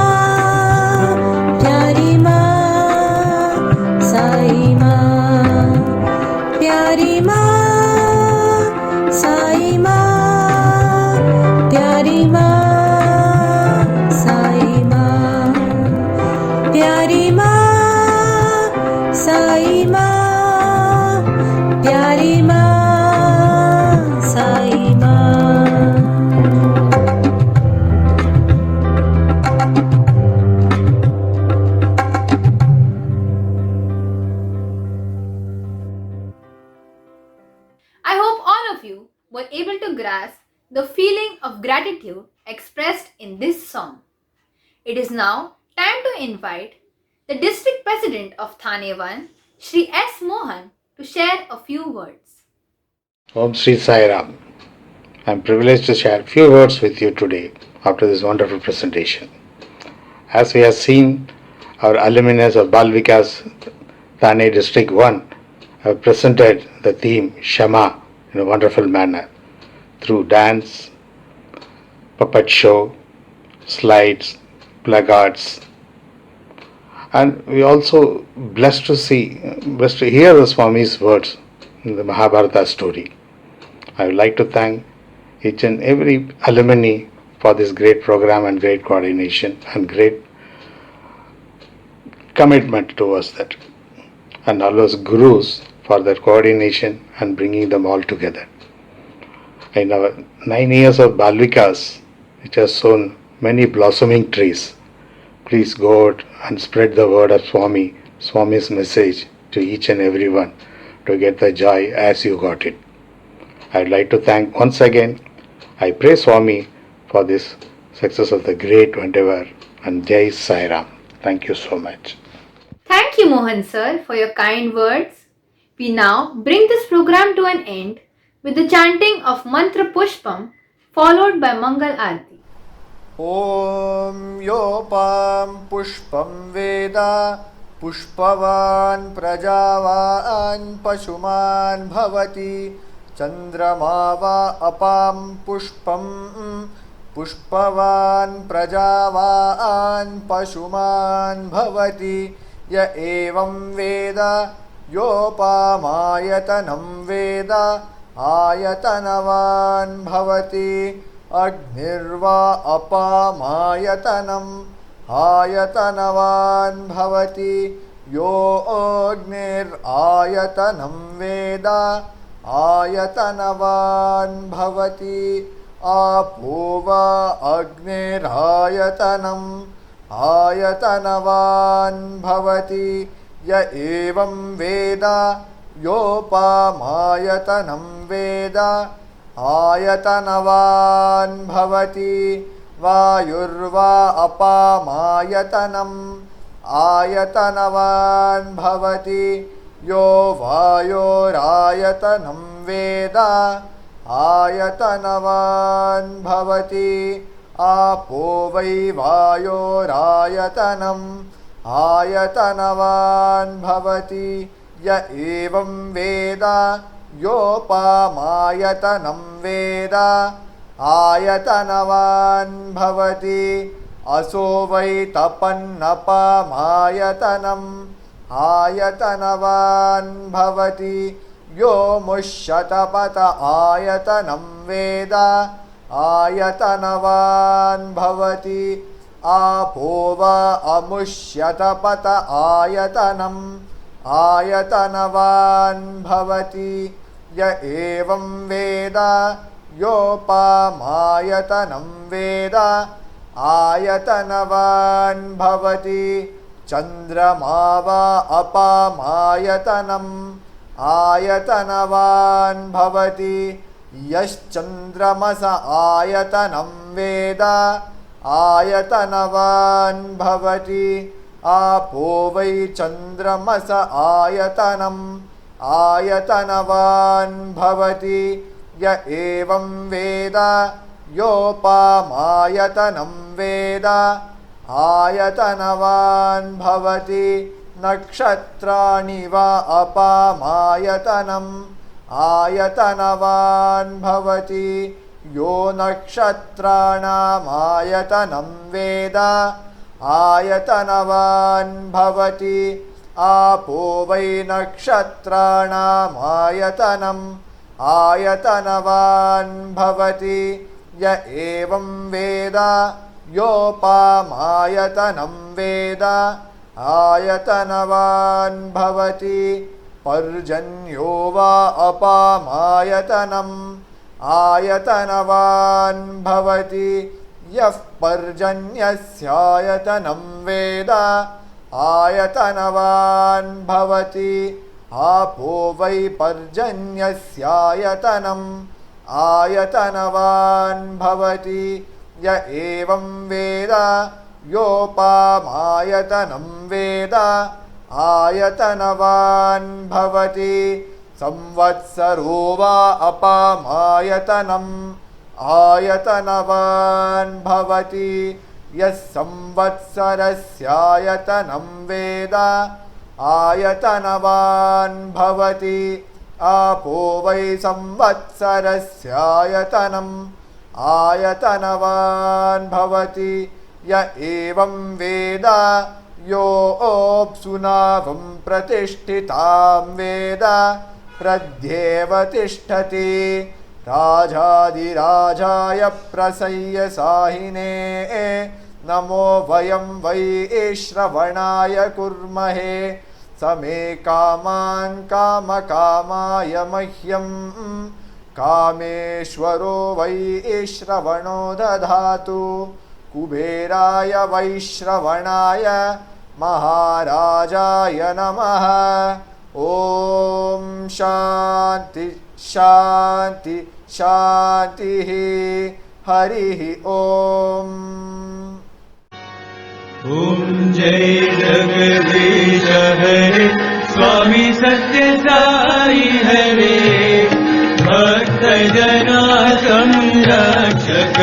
प्यारी माँ, साई माँ, प्यारी माँ, साई माँ, प्यारी माँ, साई माँ, प्यारी माँ, साई माँ, प्यारी माँ, साई माँ। I hope all of you were able to grasp the feeling of gratitude expressed in this song. It is now time to invite the District President of Thane 1, Shri S. Mohan, to share a few words. Om Sri Sai Ram. I am privileged to share a few words with you today after this wonderful presentation. As we have seen, our alumni of Balvikas, Thane District 1 have presented the theme Kshama in a wonderful manner through dance, puppet show, slides, placards, and we also blessed to hear the Swami's words in the Mahabharata story. I would like to thank each and every alumni for this great program and great coordination and great commitment towards that, and all those gurus for their coordination and bringing them all together. In our 9 years of Balvikas, which has sown many blossoming trees, please go out and spread the word of Swami's message to each and everyone to get the joy as you got it. I'd like to thank once again. I pray Swami for this success of the great endeavor, and Jai Sai Ram. Thank you so much. Thank you, Mohan sir, for your kind words. We now bring this program to an end with the chanting of Mantra Pushpam, followed by Mangal Aarti. ॐ योपां पुष्पं वेद पुष्पवान् प्रजावान् पशुमान् भवति चन्द्रमा वा अपां पुष्पं पुष्पवान् प्रजावान् पशुमान् भवति य एवं वेद योपामायतनं वेद आयतनवान् भवति अग्निर्वा अपामायतनम् आयतनवान् भवति यो अग्निरायतनं वेद आयतनवान् भवति आपो वा अग्निरायतनम् आयतनवान् भवति य एवं वेद योपामायतनं वेद आयतनवान् भवति वायुर्वा अपामायतनम् आयतनवान् भवति यो वायोरायतनं वेद आयतनवान् भवति आपो वै वायोरायतनम् आयतनवान् भवति य एवं वेद योपामायतनं वेद आयतनवान् भवति असो वै तपन्नपामायतनम् आयतनवान् भवति यो मुष्यतपत आयतनं वेद आयतनवान् भवति आपो वा अमुष्यतपत आयतनम् आयतनवान् भवति य एवं वेद योपामायतनं वेद आयतनवान् भवति चन्द्रमा वा अपामायतनम् आयतनवान् भवति यश्चन्द्रमस आयतनं वेद आयतनवान् भवति आपो वै चन्द्रमस आयतनम् आयतनवान् भवति य एवं वेद योपामायतनं वेद आयतनवान् भवति नक्षत्राणि वा अपामायतनम् आयतनवान् भवति यो नक्षत्राणामायतनं वेद आयतनवान् भवति आपो वै नक्षत्राणामायतनम् आयतनवान् भवति य एवं वेद योपामायतनं वेद आयतनवान् भवति पर्जन्यो वा अपामायतनम् आयतनवान् भवति यः पर्जन्यस्यायतनं वेद आयतनवान् भवति आपो वै पर्जन्यस्यायतनम् आयतनवान् भवति य एवं वेद योपामायतनं वेद आयतनवान् भवति संवत्सरो वा अपामायतनम् आयतनवान् भवति यः संवत्सरस्यायतनं वेद आयतनवान् भवति आपो वै संवत्सरस्यायतनम् आयतनवान् भवति य एवं वेद योऽप्सुनावं प्रतिष्ठितां वेद प्रध्येव तिष्ठति राजाधिराजाय प्रसह्य साहिने नमो वयं वै श्रवणाय कुर्महे समे कामान् कामकामाय मह्यं कामेश्वरो वै श्रवणो दधातु कुबेराय वैश्रवणाय महाराजाय नमः। ॐ शान्ति शान्ति शान्तिः हरिः ॐ। ॐ जय जगदीश हरे स्वामी सत्य साई हरे भक्त जना संरक्षक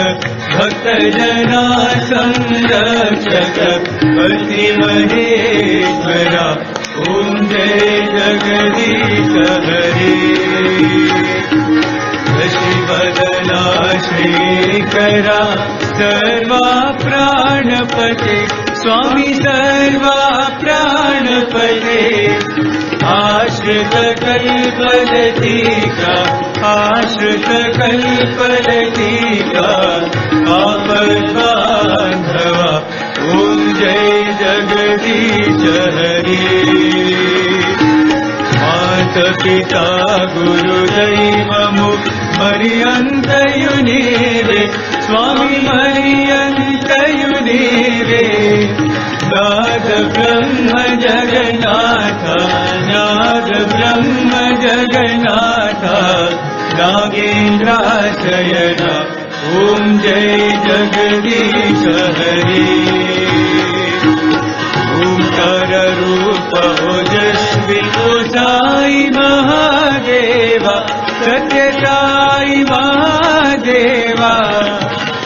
भक्त जना संरक्षक पति महेश्वरा ॐ जय जगदीश हरे शशिवदना श्रीकरा सर्वा प्राणपते स्वामी सर्वा प्राणपते आश्रित कल्पलतिका आश्रित कल्पलतिका आपद्बान्धवा ॐ जय जगदीश हरे माता पिता गुरुदैवमु मर्यन्तयुनीरे स्वामी मर्यन्तयुनीरे नाद ब्रह्म जगन्नाथ नाद ब्रह्म जगन्नाथ नागेन्द्राशयन ॐ जय जगदीश हरे ओंकार रूप ओजस्वी ओ साई महादेवा सत्य साई महादेवा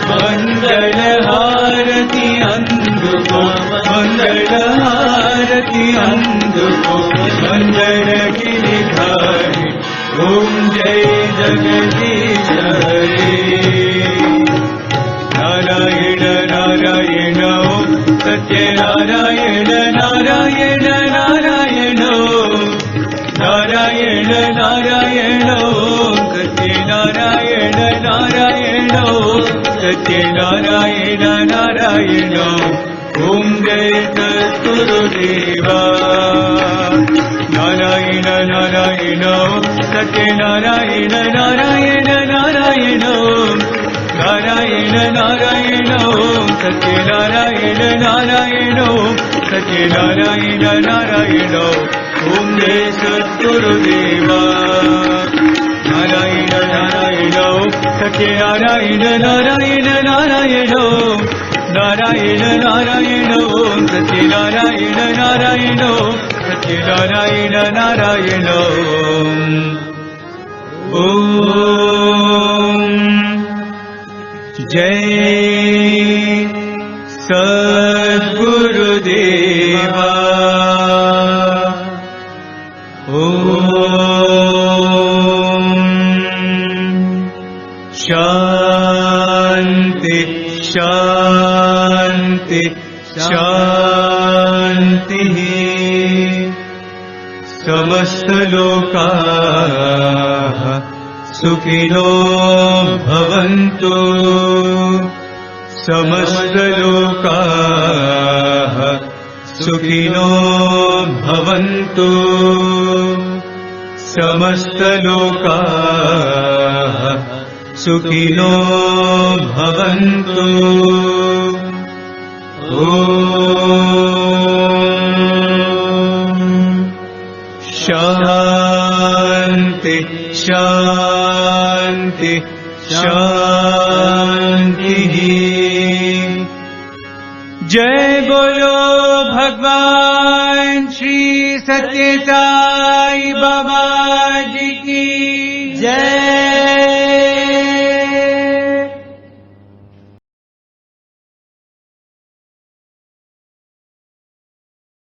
मंगल हारति अंधुको मंगल हारति अंधुको मंगल गिरिधारी ओम जय जगदीश हरे नारायण नारायण सत्य नारायण नारायण नारायण नारायण नारायण सत्य नारायण नारायण सत्य नारायण नारायण ओम जय सद्गुरुदेवा Narayan Narayan Satya Narayan Narayan Narayan Om Narayana Narayana Om Satyanarayana Narayana Om Satyanarayana Narayana Om Jai Satguru Deva Narayana Narayana Om Satyanarayana Narayana Narayana Om Narayana Narayana Om Satyanarayana Narayana Om Satyanarayana Narayana Om Jai Sadguru Deva Om Shanti Shanti Shanti Samasta Lokaha Sukhino Bhavantu Samasta Lokaha Sukhino Bhavantu Samasta Lokaha Sukhino Bhavantu Om Shanti Shanti Shanti Jai Bolo Bhagwan Shri Satya Sai Baba